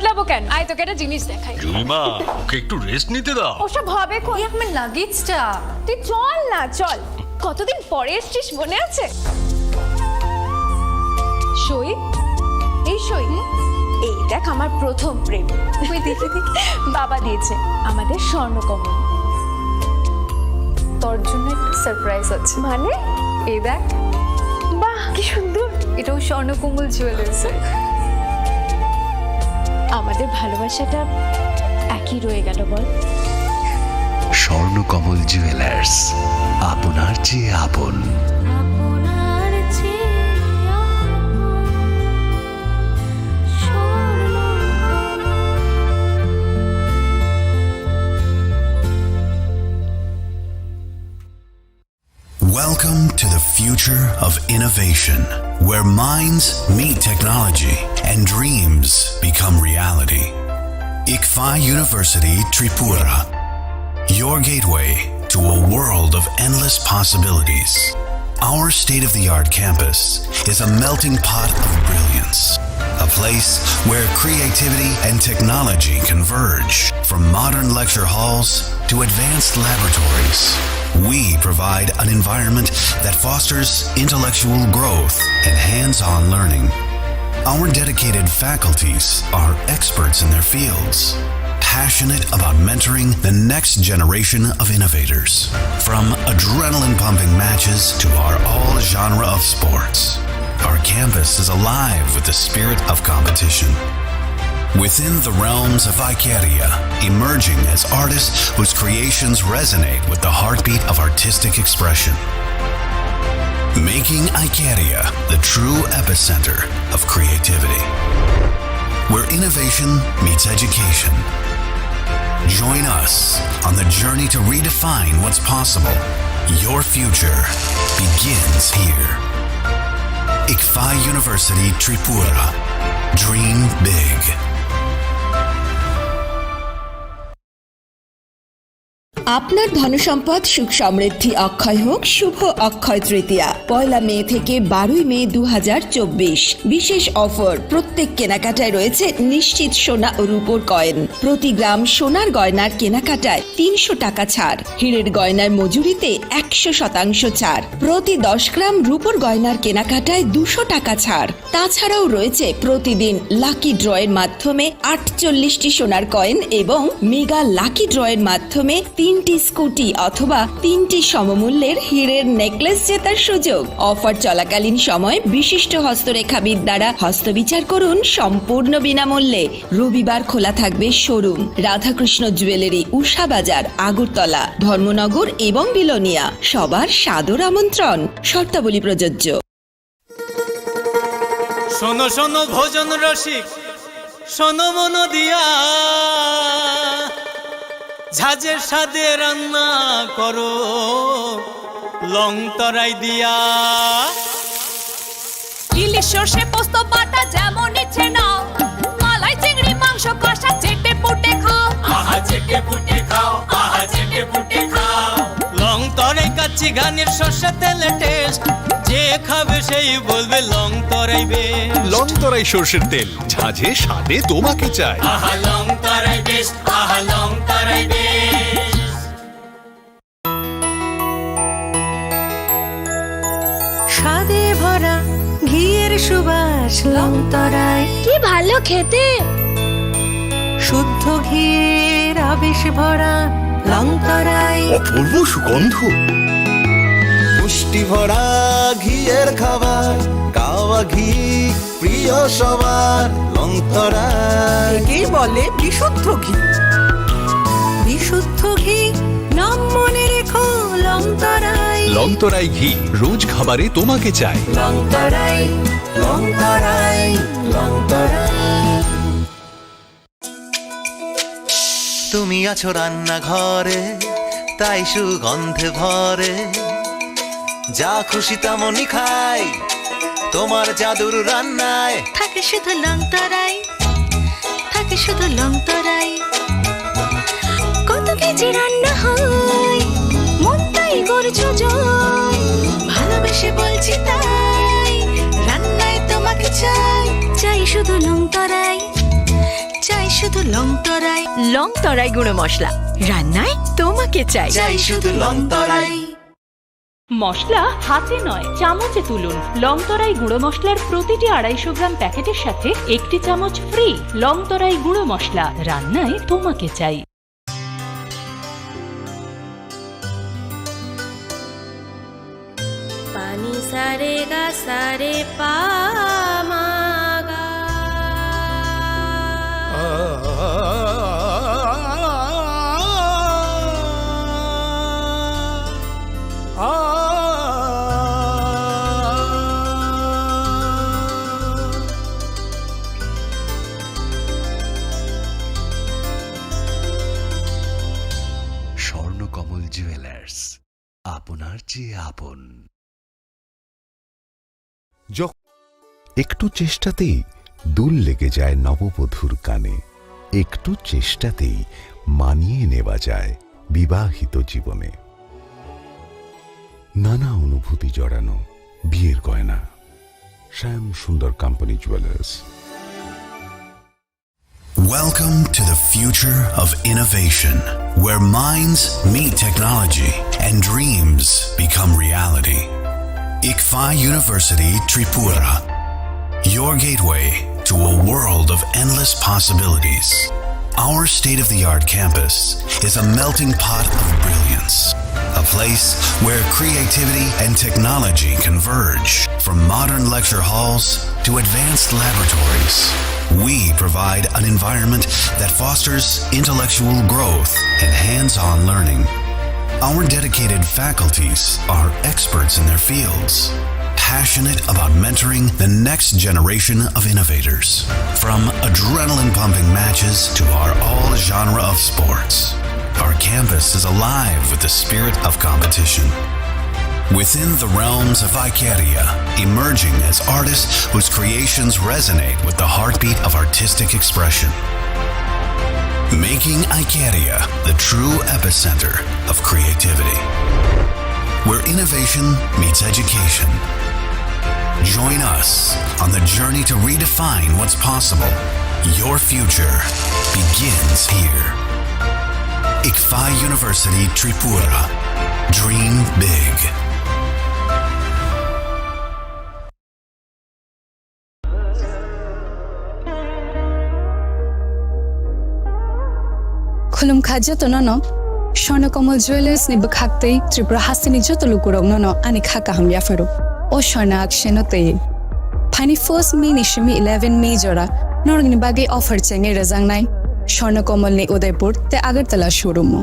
বদলাবো কেন? আয় তোকে একটা জিনিস দেখাই। জুলিমা, ওকে একটু রেস্ট নিতে দাও। ওসব হবে কোন? আমার লাগেজটা। তুই চল না, চল। কতদিন পরে এসেছিস, মনে আছে? সই, এই সই, এই দেখ আমার প্রথম প্রেম। তুই দেখে দেখে বাবা দিয়েছে আমাদের স্বর্ণকমল। তোর জন্য একটা সারপ্রাইজ আছে। মানে? এই দেখ। বাহ, কি সুন্দর। এটাও স্বর্ণকমল জুয়েলার্স। আমাদের ভালোবাসাটা একই রয়ে গেল বল। স্বর্ণকমল জুয়েলার্স, আপনার চেয়ে আপন। Welcome to the future of innovation, where minds meet technology and dreams become reality. ICFI University Tripura, your gateway to a world of endless possibilities. Our state-of-the-art campus is a melting pot of brilliance, a place where creativity and technology converge. From modern lecture halls to advanced laboratories, we provide an environment that fosters intellectual growth and hands-on learning. Our dedicated faculties are experts in their fields, passionate about mentoring the next generation of innovators. From adrenaline-pumping matches to our all-genre of sports, our campus is alive with the spirit of competition. Within the realms of Icaria, emerging as artists whose creations resonate with the heartbeat of artistic expression. Making Icaria the true epicenter of creativity, where innovation meets education. Join us on the journey to redefine what's possible. Your future begins here. ICFI University Tripura. Dream big. আপনার ধনসম্পদ সুখ সমৃদ্ধি অক্ষয় হোক। শুভ অক্ষয় তৃতীয়া 1 মে থেকে 12 মে 2024। বিশেষ offer, প্রত্যেক কেনাকাটায় রয়েছে নিশ্চিত সোনা ও রূপোর কয়েন। প্রতি গ্রাম সোনার গয়নার কেনাকাটায় 300 টাকা ছাড়। হীরের গয়নার মজুরিতে 100% ছাড়। প্রতি 10 গ্রাম রূপোর গয়নার কেনাকাটায় 200 টাকা ছাড়। তাছাড়াও রয়েছে প্রতিদিন লাকি ড্রয়ের মাধ্যমে 48টি সোনার কয়েন এবং মেগা লাকি ড্রয়ের মাধ্যমে 3টি স্কুটি অথবা 3টি সমমূল্যের হীরের নেকলেস জেতার সুযোগ। অফার চলাকালীন সময় বিশিষ্ট হস্তরেখাবিদ দ্বারা হস্তবিচার করুন সম্পূর্ণ বিনামূল্যে। রবিবার খোলা থাকবে শোরুম। রাধাকৃষ্ণ জুয়েলারি, উষা বাজার, আগরতলা, ধর্মনগর এবং বিলোনিয়া। সবার সাদর আমন্ত্রণ। শর্তাবলী প্রযোজ্য। শোনো শোনো ভোজন রসিক, শোনো মন দিয়া, ঝাঁঝের সাদে রান্না করো লং তরাই দিয়া। ইলিশ সর্ষে পোস্ত বাটা যেমন ইচ্ছে নাও, মালাই চিংড়ি মাংস কষা চেটে পুটে খাও। আহা চেটে পুটে খাও, আহা চেটে পুটে খাও। লং তরাই কাচ্চি ঘানির সর্ষে তেলে টেস্ট, যে খাবে সেই বলবে লং তরাই বেশ। লং তরাই সর্ষের তেল, ঝাঁঝে স্বাদে তোমাকে চাই। আহা লং তরাই বেশ, আহা লং তরাই বেশ। স্বাদে ভরা ঘিয়ের সুবাস লং তরাই, কি ভালো খেতে। শুদ্ধ ঘিয়ের আবেশ ভরা লং তরাই, অপূর্ব সুগন্ধ। পুষ্টি ভরা ঘিয়ের খাবার, কাওয়া ঘি প্রিয় সবার লং তরাই। একেই বলে বিশুদ্ধ ঘি। বিশুদ্ধ ঘি নাম মনে রেখো লং তরাই। লং তরাই ঘি রোজ খাবারে তোমাকে চাই। লং তরাই, লং তরাই, লং তরাই। তুমি আছো রান্নাঘরে, তাই সুগন্ধে ভরে, যা খুশি তেমনই খাই তোমার জাদুর রান্নায়। থাকে শুধু লং তরাই, থাকে শুধু লং তরাই। কত কেজি রান্না হয়, মন তাই করছো জয়। ভালোবেসে বলছি তাই, রান্নায় তোমাকে চাই। চাই শুধু লং তরাই, চাই শুধু লং তরাই, লং তরাই গুঁড়ো মশলা, রান্নায় তোমাকে চাই। চাই শুধু লং তরাই। মশলা হাতে নয় চামচে তুলুন। লংতরাই গুঁড়ো মশলার প্রতিটি 250 গ্রাম প্যাকেটের সাথে 1টি চামচ ফ্রি। লংতরাই গুঁড়ো মশলা, রান্নায় তোমাকে চাই। পানি সারে গা সারে পা মা গা। স্বর্ণকমল জুয়েলার্স, আপনার চেয়ে আপন। একটু চেষ্টাতেই দুল লেগে যায় নববধূর কানে, একটু চেষ্টাতেই মানিয়ে নেওয়া যায় বিবাহিত জীবনে। নানা অনুভূতি জড়ানো বিয়ের গয়না। শ্যাম সুন্দর company jewellers. Welcome to the future of innovation, where minds meet technology and dreams become reality. ICFI University Tripura, your gateway to a world of endless possibilities. Our state-of-the-art campus is a melting pot of brilliance, a place where creativity and technology converge. From modern lecture halls to advanced laboratories, we provide an environment that fosters intellectual growth and hands-on learning. Our dedicated faculties are experts in their fields, passionate about mentoring the next generation of innovators. From adrenaline-pumping matches to our all-genre of sports, our campus is alive with the spirit of competition. Within the realms of Icaria, emerging as artists whose creations resonate with the heartbeat of artistic expression. Making Icaria the true epicenter of creativity, where innovation meets education. Join us on the journey to redefine what's possible. Your future begins here. ICFI University Tripura. Dream big. Khulum khaja to no Swarnakomal Jewelers ni bakhakte Tripura hasini jotolu kurong no ani khaka ham yafaru o Swarna akshenote Pani first May ni shimi 11 May jora norgni bagi offer chenge razang nai Swarnakomal ni Udaipur te Agartala showroom mo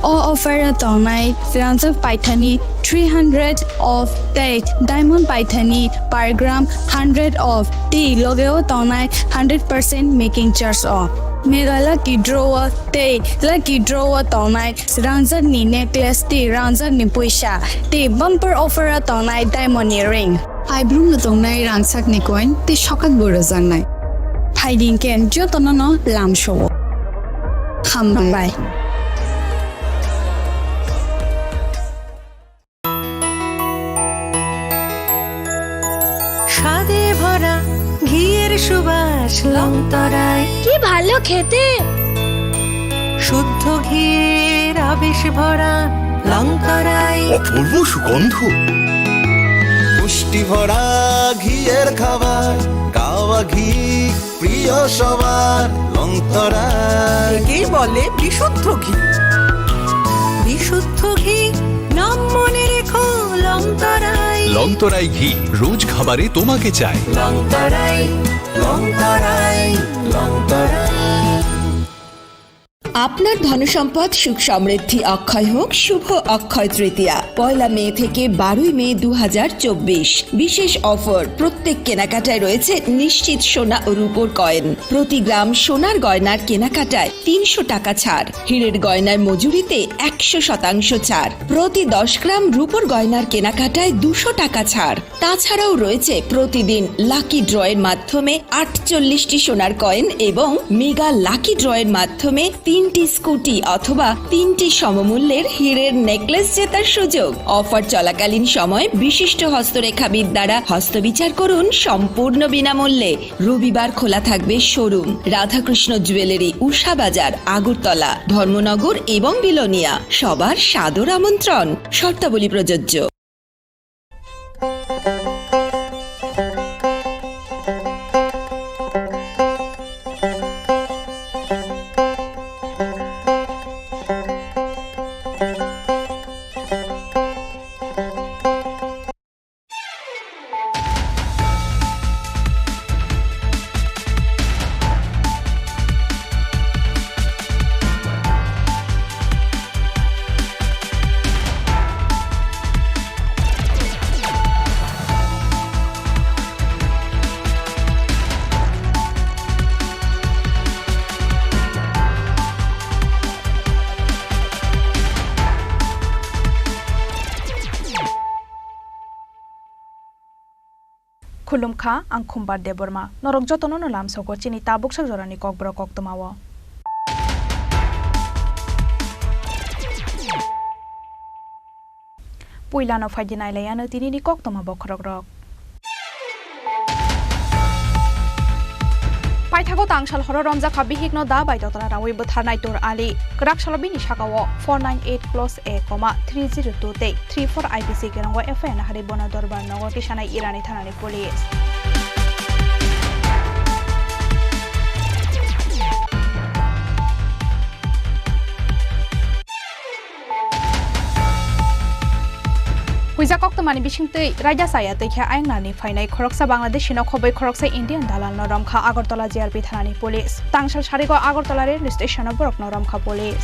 o offer tonai Ranjab Paithani 300 of date diamond Paithani per gram 100 of tea logeo tonai 100% making charge off Mega lucky drawer day, lucky drawer tonight. Ranzar ni necklace day, ranzar ni puisha day. Bumper offer a tonight diamond earring. I bloom the tonight ransak ni coin. They shock at Burazan night. Hiding can jotono lamb show. Ham bye. স্বাদে ভরা ঘিয়ের সুবাস long তরাই, কি ভালো খেতে। শুদ্ধ ঘিয়ের আবেশ ভরা লং তরাই, অপূর্ব সুগন্ধ। পুষ্টি ভরা ঘিয়ের খাবার, গাওয়া ঘি প্রিয় সবার লং তরাই। একেই বলে বিশুদ্ধ ঘি। বিশুদ্ধ ঘি নাম মনে রেখো লং তরাই। লংতরাই ঘি রোজ খাবারে তোমাকে চাই। লং তরাই, লং তরাই, লং তরাই। আপনার ধনসম্পদ সুখ সমৃদ্ধি অক্ষয় হোক শুভ অক্ষয় তৃতীয়া 1 মে থেকে 12 মে 2024। বিশেষ অফার, প্রত্যেক কেনাকাটায় রয়েছে নিশ্চিত সোনা ও রূপোর কয়েন। প্রতি গ্রাম সোনার গয়নার কেনাকাটায় 300 টাকা ছাড়, হীরের গয়নার মজুরিতে 100% ছাড়, প্রতি 10 গ্রাম রূপোর গয়নার কেনাকাটায় 200 টাকা ছাড়। তাছাড়াও রয়েছে প্রতিদিন লাকি ড্রয়ের মাধ্যমে 48টি সোনার কয়েন এবং মেগা লাকি ড্রয়ের মাধ্যমে 3 3টি স্কুটি অথবা 3টি সমমূল্যের হীরের নেকলেস জেতার সুযোগ। অফার চলাকালীন সময় বিশিষ্ট হস্তরেখাবিদ দ্বারা হস্তবিচার করুন সম্পূর্ণ বিনামূল্যে। রবিবার খোলা থাকবে শোরুম। রাধাকৃষ্ণ জুয়েলারি, উষা বাজার, আগরতলা, ধর্মনগর এবং বিলোনিয়া। সবার সাদর আমন্ত্রণ। শর্তাবলী প্রযোজ্য। खुलुमखा आं खुम्बार देबरमा नरक जतन लाम सको चिनी ताबुक जरानी ककब्र कक्तमाव पुइलानो फाइदिनायलायानो दिनैनि कक्तमा बखरक रक पाइथागो तांसाल हर रमजा खाबि हिकनो दा बायदतरा रावै बोथारनाय तोर आलि ग्राक सालबिनि साकाव 498+A, 3028 34 IPC केरंगो FN हारि बन दरबार नगर किसानाय इरानी थानानि पुलिस हुइजा कक्तमानि बिसिंतै रायजा साया तैखा आयंनानि फाइनाय खरकसा बांलादेशी नखबै खरकसा इंडियन दालाल नरमखा आगरतला JRP थानानि पुलिस तांसाल सारिगो आगरतला रेलवे स्टेशन बरक नरमखा पुलिस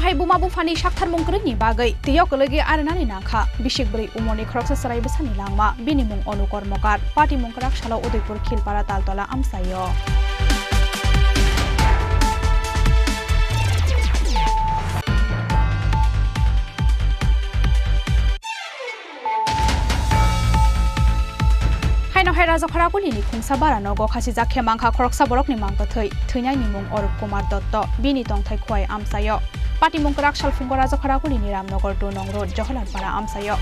हाय बुमा बुफानि साक्थार मंगरनि बागै तियाव गलगे आरनानि नाखा बिसिकब्रै उमरनि खरकसा सराय बेसानि लांमा बिनि मुं अनुकर्मकार पार्टी मंगराक साला उदयपुर खिलपारा तालतला आमसायो हाय राजाखराकुलिनि खुंसा बारा नगो खासि जाखे मांखा खरकसा बरकनि मांगथै थैनायनि मुं अरूप कुमार दत्त बिनि तंथाय खुवाय आमसायो पार्टी मंगराक सालफुंग राजाखराकुलिनि रामनगर 2 नं रोड जहलारपारा आमसायो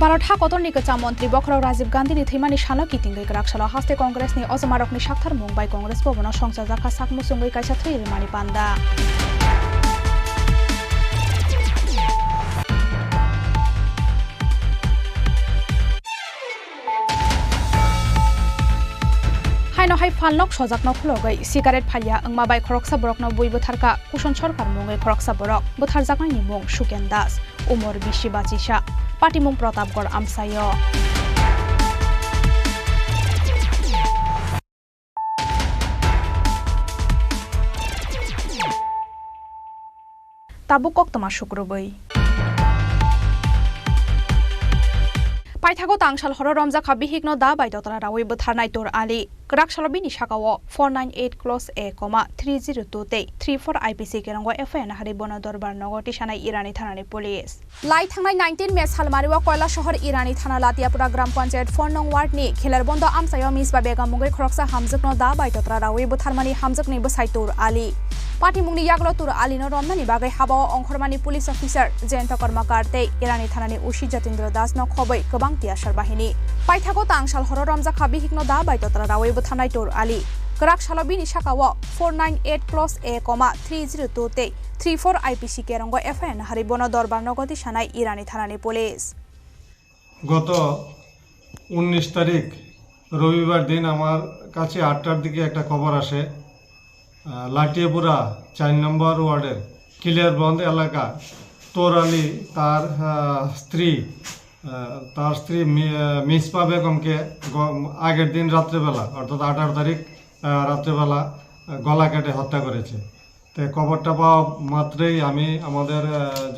भारत हाकतरनि गोचा मन्त्री बखराव राजीव गान्धीनि थैमानि साला कितिंगै ग्राकसाला हास्ते कंग्रेसनि अजमारकनि साक्थार मुंबाय कंग्रेस भवनाव संसार जाखा साकमुसुंगै कायसा थैरिमानि पान्दा हाय फालनक सजाकन खुलगै सिगारेट फालिया अंमाबाय खरकसा बरकनो बयबो थारका कुशन सरकार मुंगै खरकसा बरक बोथारजाकनायनि मुं सुकेन दास उमर 20 बाचिसा पार्टी मुं प्रतापगढ़ आमसायो ताबुक कक्तमा शुक्रबै पाइथागो तांसाल हर रमजा खाबि हिकनो दा बायदतरा रावै बोथारनाय तोर आलि ग्राक सालबिनि साकाव 498+A, 3028 34 IPC केरंगो FN हारि बन दरबार नगर तिसानाय इरानी थानानि पुलिस लाई थांनाय 19 मे सालमारिवा कयला शहर इरानी थाना लातियापुरा ग्राम पंचायत 4 नं वार्डनि खेलारबन्द आमसायाव मिसबा बेगा मुंगै खरकसा हामजोकनो दा बायदतरा रावै बोथारमानि हामजोकनि बोसाय तोर आलि पार्टी मुंनि यागलो तुर आलिनो रमनानि बागै हाबाव अंखरमानि पुलिस अफिसार जयंत कर्मकारते इरानी थानानि उशी जतेन्द्र दास न खबै गोबां तियासार बाहिनी पाइथागो तांसाल हर रमजा खाबि हिकनो दा बायदतरा रावै बोथारनाय तोर आलि ग्राक सालबिनि साकाव 498+A, 3028 34 IPC केरंगो FN हारि बन दरबार नगर तिसानाय इरानी थानानि पुलिस गत 19 तारीख रविवार दिन আমার কাছে 8টার দিকে একটা খবর আসে লাটিয়াপুরা 4 নম্বর ওয়ার্ডের ক্লিয়ারবন্দ এলাকা তোর আলী তার স্ত্রী মিসপা বেগমকে আগের দিন রাত্রেবেলা অর্থাৎ 18 তারিখ রাত্রেবেলা গলা কেটে হত্যা করেছে। তো খবরটা পাওয়া মাত্রই আমি আমাদের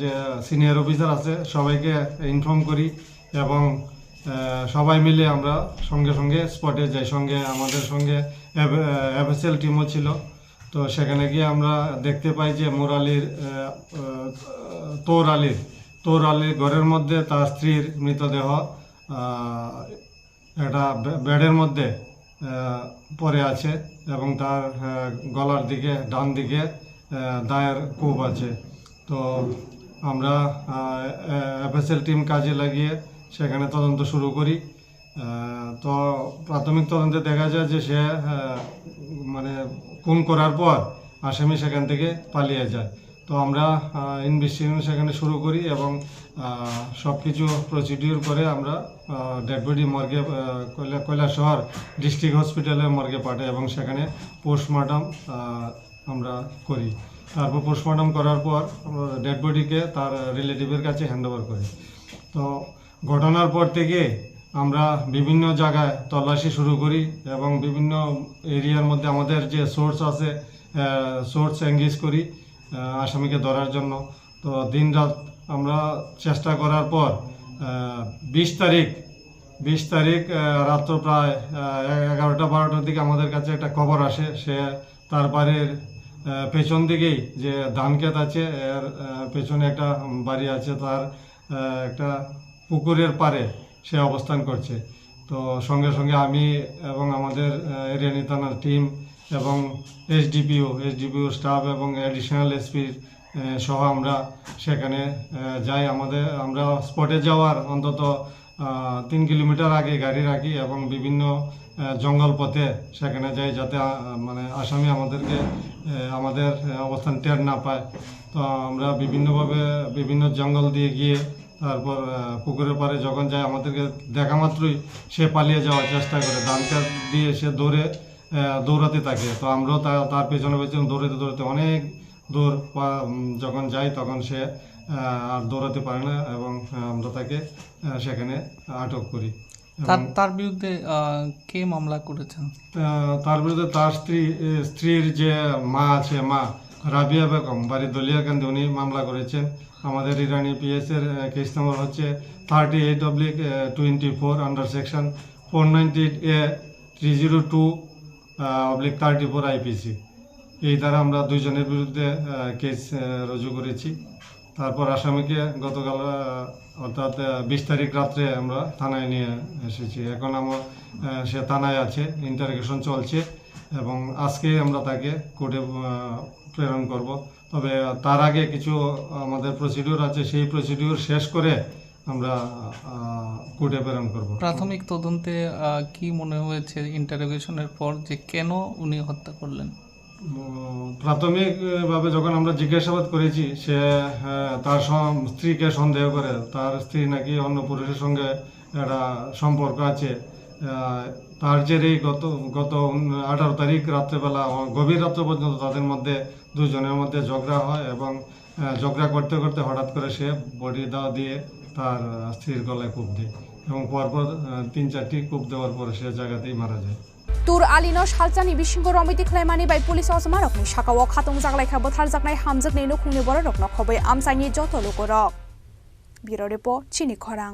যে সিনিয়র অফিসার আছে সবাইকে ইনফর্ম করি এবং সবাই মিলে আমরা সঙ্গে সঙ্গে স্পটে যাই। আমাদের সঙ্গে এফএসএল টিমও ছিল। তো সেখানে গিয়ে আমরা দেখতে পাই যে তোর আলীর ঘরের মধ্যে তার স্ত্রীর মৃতদেহ একটা বেডের মধ্যে পড়ে আছে এবং তার গলার দিকে ডান দিকে দায়ের কোপ আছে। তো আমরা এফএসএল টিম কাজে লাগিয়ে সেখানে তদন্ত শুরু করি। তো প্রাথমিক তদন্তে দেখা যায় যে সে মানে খুন করার পর আসামি সেখান থেকে পালিয়ে যায়। তো আমরা ইনভেস্টিগেশন সেখানে শুরু করি এবং সব কিছু প্রসিডিউর করে আমরা ডেড বডি মর্গে কৈলাসহর ডিস্ট্রিক্ট হসপিটালের মর্গে পাঠাই এবং সেখানে পোস্টমর্টম আমরা করি। তারপর পোস্টমর্টম করার পর ডেড বডিকে তার রিলেটিভের কাছে হ্যান্ডওভার করি। তো ঘটনার পর থেকে আমরা বিভিন্ন জায়গায় তল্লাশি শুরু করি এবং বিভিন্ন এরিয়ার মধ্যে আমাদের যে সোর্স আছে সোর্স এঙ্গেজ করি আসামিকে ধরার জন্য। তো দিন রাত আমরা চেষ্টা করার পর 20 তারিখ রাত্র প্রায় 11টা-12টার দিকে আমাদের কাছে একটা খবর আসে সে তার বাড়ির পেছন দিকেই যে ধান ক্ষেত আছে এর পেছনে একটা বাড়ি আছে তার একটা পুকুরের পাড়ে সে অবস্থান করছে। তো সঙ্গে সঙ্গে আমি এবং আমাদের এরিয়ানি থানার টিম এবং এসডিপিও স্টাফ এবং অ্যাডিশনাল এসপির সহ আমরা সেখানে যাই। আমরা স্পটে যাওয়ার অন্তত 3 কিলোমিটার আগে গাড়ি রাখি এবং বিভিন্ন জঙ্গল পথে সেখানে যাই যাতে মানে আসামি আমাদের অবস্থান টের না পায়। তো আমরা বিভিন্ন জঙ্গল দিয়ে গিয়ে তারপর পুকুরের পাড়ে যখন যায় আমাদেরকে দেখা মাত্রই সে পালিয়ে যাওয়ার চেষ্টা করে। ধান ক্ষেত দিয়ে সে দৌড়াতে থাকে। তো আমরাও তার পেছনে দৌড়াতে অনেক দূর যখন যাই তখন সে আর দৌড়াতে পারে না এবং আমরা তাকে সেখানে আটক করি। তার বিরুদ্ধে কে মামলা করেছেন? তার বিরুদ্ধে তার স্ত্রীর যে মা আছে, মা রাবিয়া বেগম, বাড়ি দলিয়াকান্দি, উনি মামলা করেছেন। আমাদের ইরানি পিএস এর কেস নম্বর হচ্ছে 38/24 আন্ডার সেকশন 498A 302/34 আইপিসি। এই দ্বারা আমরা 2 জনের বিরুদ্ধে কেস রুজু করেছি। তারপর আসামিকে গতকাল অর্থাৎ 20 তারিখ রাত্রে আমরা থানায় নিয়ে এসেছি। এখন সে থানায় আছে, ইন্টারোগেশন চলছে এবং আজকে আমরা তাকে কোর্টে প্রেরণ করব। তবে তার আগে কিছু আমাদের প্রসিডিউর আছে, সেই প্রসিডিউর শেষ করে আমরা কোর্টে প্রেরণ করব। প্রাথমিক তদন্তে কি মনে হয়েছে ইন্টারোগেশনের পর যে কেন উনি হত্যা করলেন? প্রাথমিকভাবে যখন আমরা জিজ্ঞাসাবাদ করেছি সে তার স্ত্রীকে সন্দেহ করে। তার স্ত্রী নাকি অন্য পুরুষের সঙ্গে একটা সম্পর্ক আছে। তার জেরেই গত 18 তারিখ রাত্রেবেলা গভীর রাত্র পর্যন্ত তাদের মধ্যে 2 জনের মধ্যে ঝগড়া হয় এবং ঝগড়া করতে করতে হঠাৎ করে সে বডি দিয়ে তার স্ত্রীর গলায় কূপ দেয় এবং পরপর 3-4টি কূপ দেওয়ার পরে সে জায়গাতেই মারা যায়। तुर आलिनो सालचानि बिसिंगो रमिति खलायमानि बाय पुलिस असमा रकनि साकाव खातुं जागलायखा बोथार जागनाय हामजोगनि नखुंनि बर रकनो खबै आमसानि जत लोकरक बिरो रिपोर्ट चिनि खरां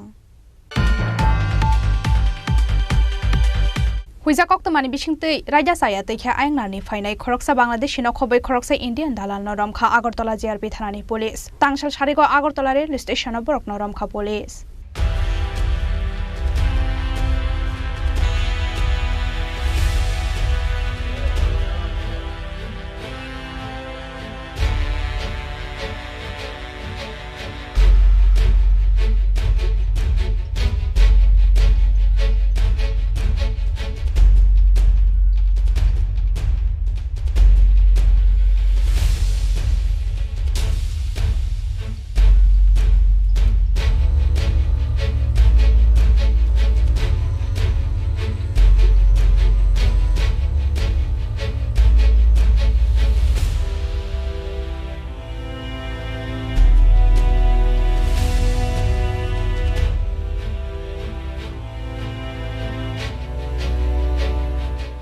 हुइजा कक्तमानि बिसिंतै रायदा साया तैखा आयंनानि फाइनाय खरकसा बांलादेशिनो खबै खरकसा इन्डियान दालाल नरमखा आगरतला जेआरपि थानानि पुलिस तांसाल सारिगो आगरतला रेल स्टेशन बरक नरमखा पुलिस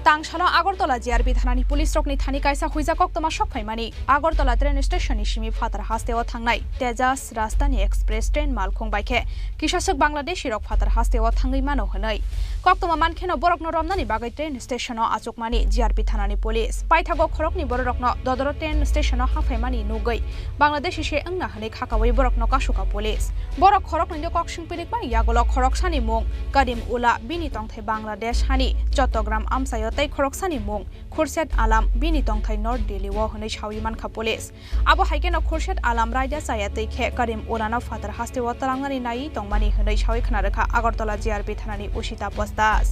तांगशाला आगरतला जिआरबी थानानि पुलिस रकनि थानि कायसा हुइजा कक्तमा सकफाइमानि आगरतला ट्रेन स्टेशननि सिमि फातार हास्तेव थांनाय तेजास राजधानी एक्सप्रेस ट्रेन मालखं बाइखे किशासक बांलादेशी रक फातार हास्तेव थांगै मानो हनै कक्तमा मानखेनो बरकनो रमनानि बागै ट्रेन स्टेशनाव आचकमानि जिआरबी थानानि पुलिस पाइथागो खरकनि बरकनो ददर ट्रेन स्टेशनाव हाफाइमानि नुगै बांलादेशी से अंगना हनै खाकावै बरकनो कासुका पुलिस बरक खरकनि कक्सिं पिलिकमानि यागलो खरकसानि मुं करीम उला बिनि तंथै बांलादेश हानि चट्टग्राम आमसायो तै खरकसानि मुं खुर्शेद आलम बिनि तंथै नर्थ दिल्ली व हनै छावि मानखा पुलिस आबो हाइकेनो खुर्शेद आलम रायदा जाया तैखे करीम उलानो फातार हास्ते व तलांगानि नायि तंमानि हनै छावि खनारेखा आगरतला जिआरबी थानानि उशिता पोस्तास।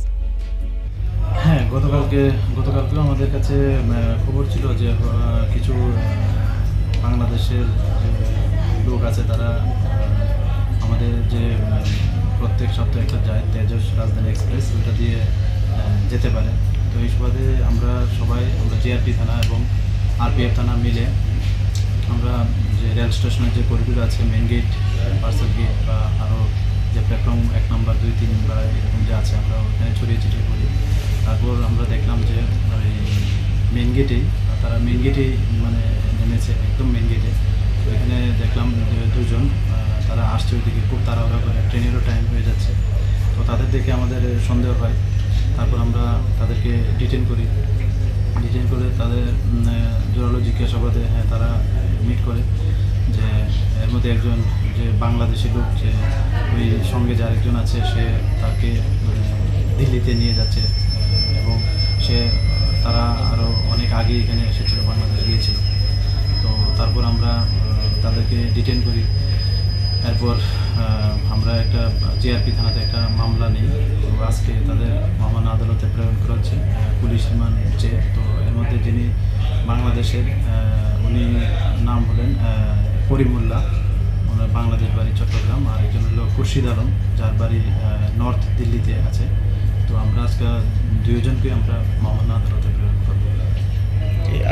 হ্যাঁ গতকালকে আমাদের কাছে খবর ছিল যে কিছু বাংলাদেশের লোক আছে তারা আমাদের যে প্রত্যেক সপ্তাহে একটা যায় তেজস রাজধানী এক্সপ্রেস ওটা দিয়ে যেতে পারে। তো এই সুবাদে আমরা জিআরপি থানা এবং আরপিএফ থানা মিলে আমরা যে রেল স্টেশনের যে করিডোর আছে মেন গেট পার্সেল গেট বা আরও যে প্ল্যাটফর্ম 1 নম্বর 2, 3 বা এরকম যে আছে আমরা ওখানে ছড়িয়ে ছিটিয়ে করি। তারপর আমরা দেখলাম যে মেন গেটেই তারা মেন গেটেই মানে নেমেছে একদম মেন গেটে। তো এখানে দেখলাম যে দুজন তারা আসছে ওইদিকে খুব তাড়াহুড়া করে, ট্রেনেরও টাইম হয়ে যাচ্ছে। তো তাদের দেখে আমাদের সন্দেহ হয়। তারপর আমরা তাদেরকে ডিটেন করে তাদের জোরালো জিজ্ঞাসাবাদে হ্যাঁ তারা মিট করে যে এর মধ্যে একজন যে বাংলাদেশি লোক যে ওই সঙ্গে যে আরেকজন আছে সে তাকে দিল্লিতে নিয়ে যাচ্ছে এবং তারা আরও অনেক আগে এখানে এসেছিল, বাংলাদেশ গিয়েছিল। তো তারপর আমরা তাদেরকে ডিটেন করি। এরপর আমরা একটা জিআরপি থানাতে একটা মামলা নিই। তো আজকে তাদের মামলা আদালতে প্রেরণ করা হচ্ছে পুলিশ রিমান্ড চেয়ে। তো এর মধ্যে যিনি বাংলাদেশের উনি নাম হলেন করিমুল্লাহ, ওনার বাংলাদেশ বাড়ি চট্টগ্রাম, আর একজন হলো খুরশিদ আলম যার বাড়ি নর্থ দিল্লিতে আছে। তো আমরা আজকে দুজনকে আমরা মামলা আদালতে প্রেরণ করব।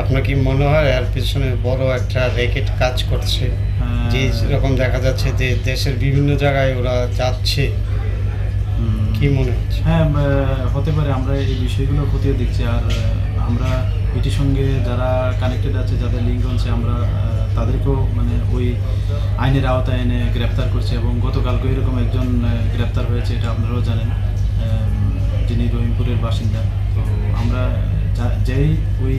আপনার কি মনে হয় এর পিছনে বড় একটা র্যাকেট কাজ করছে? যে রকম দেখা যাচ্ছে যে দেশের বিভিন্ন জায়গায় ওরা যাচ্ছে, কি মনে হচ্ছে? হ্যাঁ হতে পারে, আমরা এই বিষয়গুলো খতিয়ে দেখছি। আর আমরা এটির সঙ্গে যারা কানেক্টেড আছে, যাদের লিঙ্ক আছে, আমরা তাদেরকেও মানে ওই আইনের আওতায় এনে গ্রেপ্তার করছি। এবং গতকালকে এরকম একজন গ্রেপ্তার হয়েছে, এটা আপনারাও জানেন, যিনি রহিমপুরের বাসিন্দা। তো আমরা যেই ওই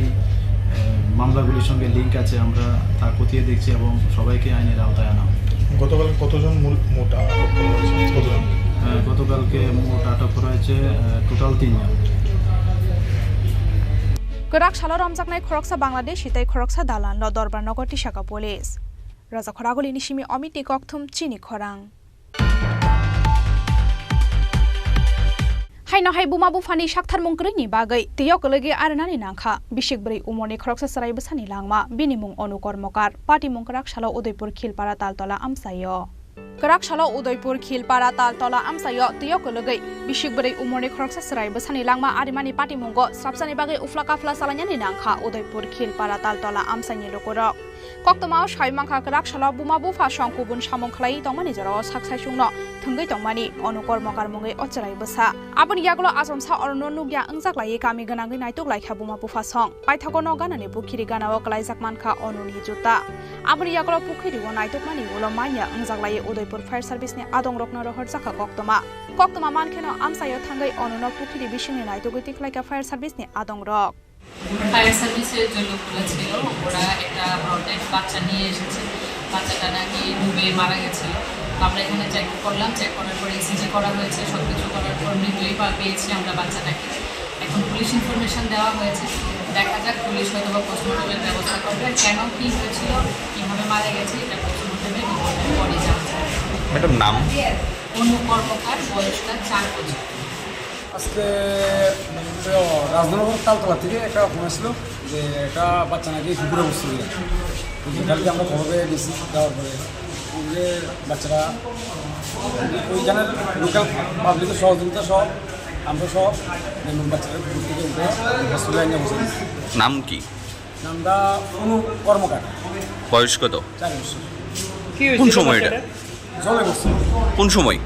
মামলাগুলির সঙ্গে লিঙ্ক আছে আমরা তা খতিয়ে দেখছি এবং সবাইকে আইনের আওতায় আনা। গতকাল কতজন মোট আটক করা হয়েছে? গতকালকে মোট আটক করা হয়েছে টোটাল 3 জন। গরাক সালো রমজাকনাই খরকসা বাংলাদেশ হিতাই খরকসা দালান ন দরবার নগর টিসাকা পুলিশ রাজা খরাগলি নিশিমি অমিতি ককথুম চিনি খরাং हाइनो हाइ बुमा बुफानि साक्थार मंग्रैनि बागै तेयाव गोलैगे आरनानि नांखा बिसिक ब्रै उमरनि खरकसा सराय बसानि लांमा बिनि मुं अनुकर्मकार पार्टी मुं गराकशाला उदयपुर खिलपारा तालतला आमसायो गराकशाला उदयपुर खिलपारा तालतला आमसायो तेयाव गोलैगे बिसिक ब्रै उमरनि खरकसा सराय बसानि लांमा आरिमानि पार्टी मुंगो साबसानि बागै उफ्ला काफ्ला सालायनानि नांखा उदयपुर खिलपारा तालतला आमसानि लोकरक कक्तमाव साइमांखा गराकशाला बुमा बुफा संकुबुन सामं खलाई तंमानि जराव साकसाय सुंनो थंगै तंमानि अनुकर्मकार मुङै अचराय बसा आबनि यागलो आजमसा अरनो नुग्या अंजाकलायै गामि गोनाङै नायतक लायखा बुमा बुफा सं पाइथागो न गानानि पुखिरि गानाव कलायजाक मानखा अनुनि जुता आबनि यागलो पुखिरि व नायतक मानि उलो माइया अंजाकलायै उदयपुर फायर सार्भिसनि आदं रकनो रहर जाखा कक्तमा मानखेनो आमसायो थांगै अनुनो पुखिरि बिसिङै नायतक तिखलायका फायर सार्भिसनि आदं रक ফায়ার সার্ভিসের যে লোকগুলো ছিল ওরা একটা ব্রডেড বাচ্চা নিয়ে এসেছে, বাচ্চাটা নাকি ডুবে মারা গেছিল। আমরা এখানে চেক করলাম, চেক করার পর ইসিজি করা হয়েছে, সব কিছু করার পর মৃতই পেয়েছি আমরা বাচ্চাটাকে। এখন পুলিশ ইনফরমেশন দেওয়া হয়েছে, দেখা যাক পুলিশ হয়তো বা পোস্টমর্টমের ব্যবস্থা করবে। কেন কী হয়েছিল, কীভাবে মারা গেছে, এটা পোস্টমর্টমের রিপোর্টের পরে জানা যাবে। ম্যাডাম নাম? অনুকর্মকার, বয়সটা 4 বছর। আজকে রাজনগর তালতলা থেকে একটা ফোন আসলো যে একটা বাচ্চা নাকি কুকুরে বসছিল। কালকে আমরা খবরে গেছি, যাওয়ার পরে যে বাচ্চারা ওইখানের লোকাল পাবলিকের সহযোগিতা সহ আমরা সব বাচ্চারা কুকুর থেকে উঠে হসপিটালে নিয়ে বসে। নাম কি? নামটা অনুকর্মকার। বয়স কত? 4 বছর। কোন সময় এটা? জলে বসছে। কোন সময়?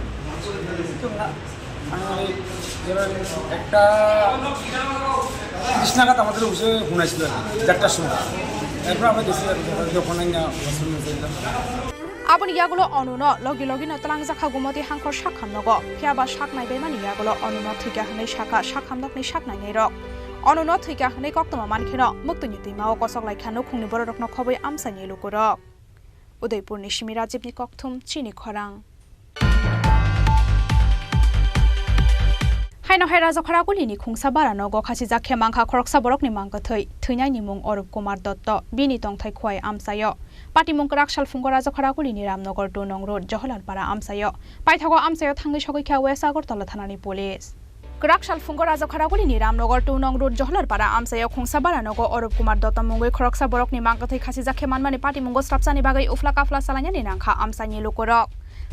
একটা কৃষ্ণাঘাত আমাদের অফিসে শুনাইছিল আর কি 4টার সময়। এরপর আমরা গেছি ওখানে হসপিটাল। আবন ইয়াগুলো অনুন লগি লগি নতলাং জাখা গুমতি হাংখর সাখাম নগ ফিয়াবা শাক নাইবে মানি ইয়াগুলো অনুন থৈকা হাनै শাখা সাখাম নকনি শাক নাইनै রক অনুন থৈকা হাनै কক্তমা মানখিন মুক্তনি दैमाव कसक लाइखानो खुंनि बर रखन खबै आमसानि लुकुरक उदयपुरनि सिमी राजीवनि कक्थुम चिनि खरां हाइनो हाय राजखरागुलिनि खुंसा बारानो गखासि जाखे मांखा खरकसा बरकनि मांगथै थैनायनि मुं अरूप कुमार दत्त बिनि तंथाय खय आमसायो पाटिमुं राखसाल फुंग राजखरागुलिनि रामनगर 2 नं रोड जहलालपारा आमसायो पाइथागो आमसायो थांगै सगैखा वेस्ट आगरतला थानानि पुलिस राखसाल फुंग राजखरागुलिनि रामनगर 2 नं रोड जहलालपारा आमसायो खुंसा बारानो अरूप कुमार दत्त मुंगै खरकसा बरकनि मांगथै खासि जाखे मानमानि पाटिमुं स्रापसानि बागै उफ्ला काफला सालायनि नांखा आमसानि लुकुरक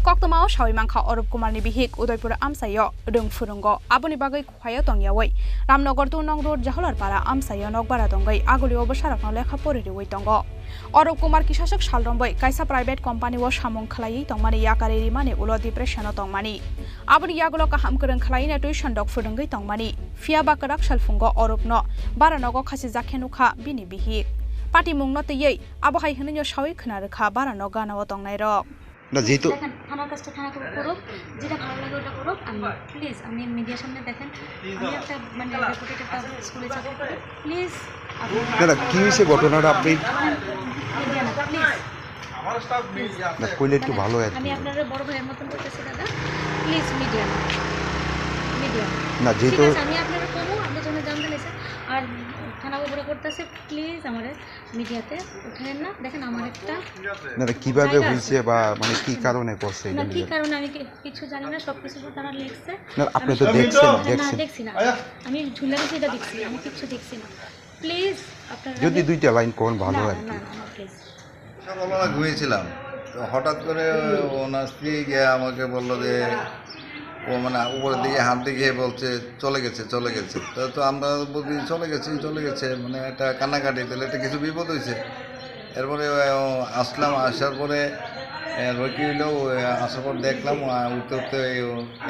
कक्तमाव सावै मांखा अरूप कुमारनि बिहिक उदयपुर आमसायो रों फुरुंग आबुनि बागै खुहायो तंगियावै रामनगर 2 नं रोड जहलालपारा आमसायो नगबारा दंगै आगुलियाव बसाराखनो लेखा परिरिवै दंग अरूप कुमार की शासक सालरंबै कायसा प्राइवेट कंपानी व सामुं खलायै तंमानि याकारेरि माने उलो डिप्रेशन तंमानि आबुनि यागुलो काहाम करं खलायैनो ट्युशन डक फुरुंगै तंमानि फियाबा कराक सालफुंग अरूप न बारानग खासि जाखेनुखा बिनि बिहिक पार्टी मुं नतयै आबहाय हनैनो सावै खोनारखा बारानो गानाव तंनाय रक না যেহেতু থানার কাজটা থানা করুক, যেটা ভালো লাগে ওটা করুক। আমি প্লিজ আমি মিডিয়ার সামনে দেখেন আমি একটা মানে রেপুটেড একটা স্কুলে চাকরি করি, প্লিজ না না কি হয়েছে ঘটনাটা আপনি মিডিয়া না প্লিজ না কইলে একটু ভালো হয় আমি আপনার বড় ভাইয়ের মতন করতেছি দাদা, প্লিজ মিডিয়া না যেহেতু আমি আপনার করবো আপনার জন্য জানতে লেছে আর থানা উপরে করতেছে, প্লিজ আমার মিডিয়াতে উঠেন না। দেখেন আমার একটা না কিভাবে হয়েছে বা মানে কি কারণে করছে না কি কারণে আমি কিছু জানি না, সব কিছু তারা লিখছে না আপনি তো দেখছেন দেখছি না আমি ঝুলে গেছি এটা দেখছি আমি কিছু দেখছি না, প্লিজ আপনারা যদি দুইটা লাইন কোন ভালো হয় না প্লিজ। সকালবেলা ঘুমিয়েছিলাম তো হঠাৎ করে ওনার স্ত্রী গিয়ে আমাকে বললো যে ও মানে উপরের দিকে হাত দিকে বলছে চলে গেছে তো আমরা বলছি চলে গেছে মানে একটা কান্নাকাটি, তাহলে একটা কিছু বিপদ হয়েছে। এরপরে আসলাম, আসার পরে রকি হইলো, আসার পর দেখলাম উঠতে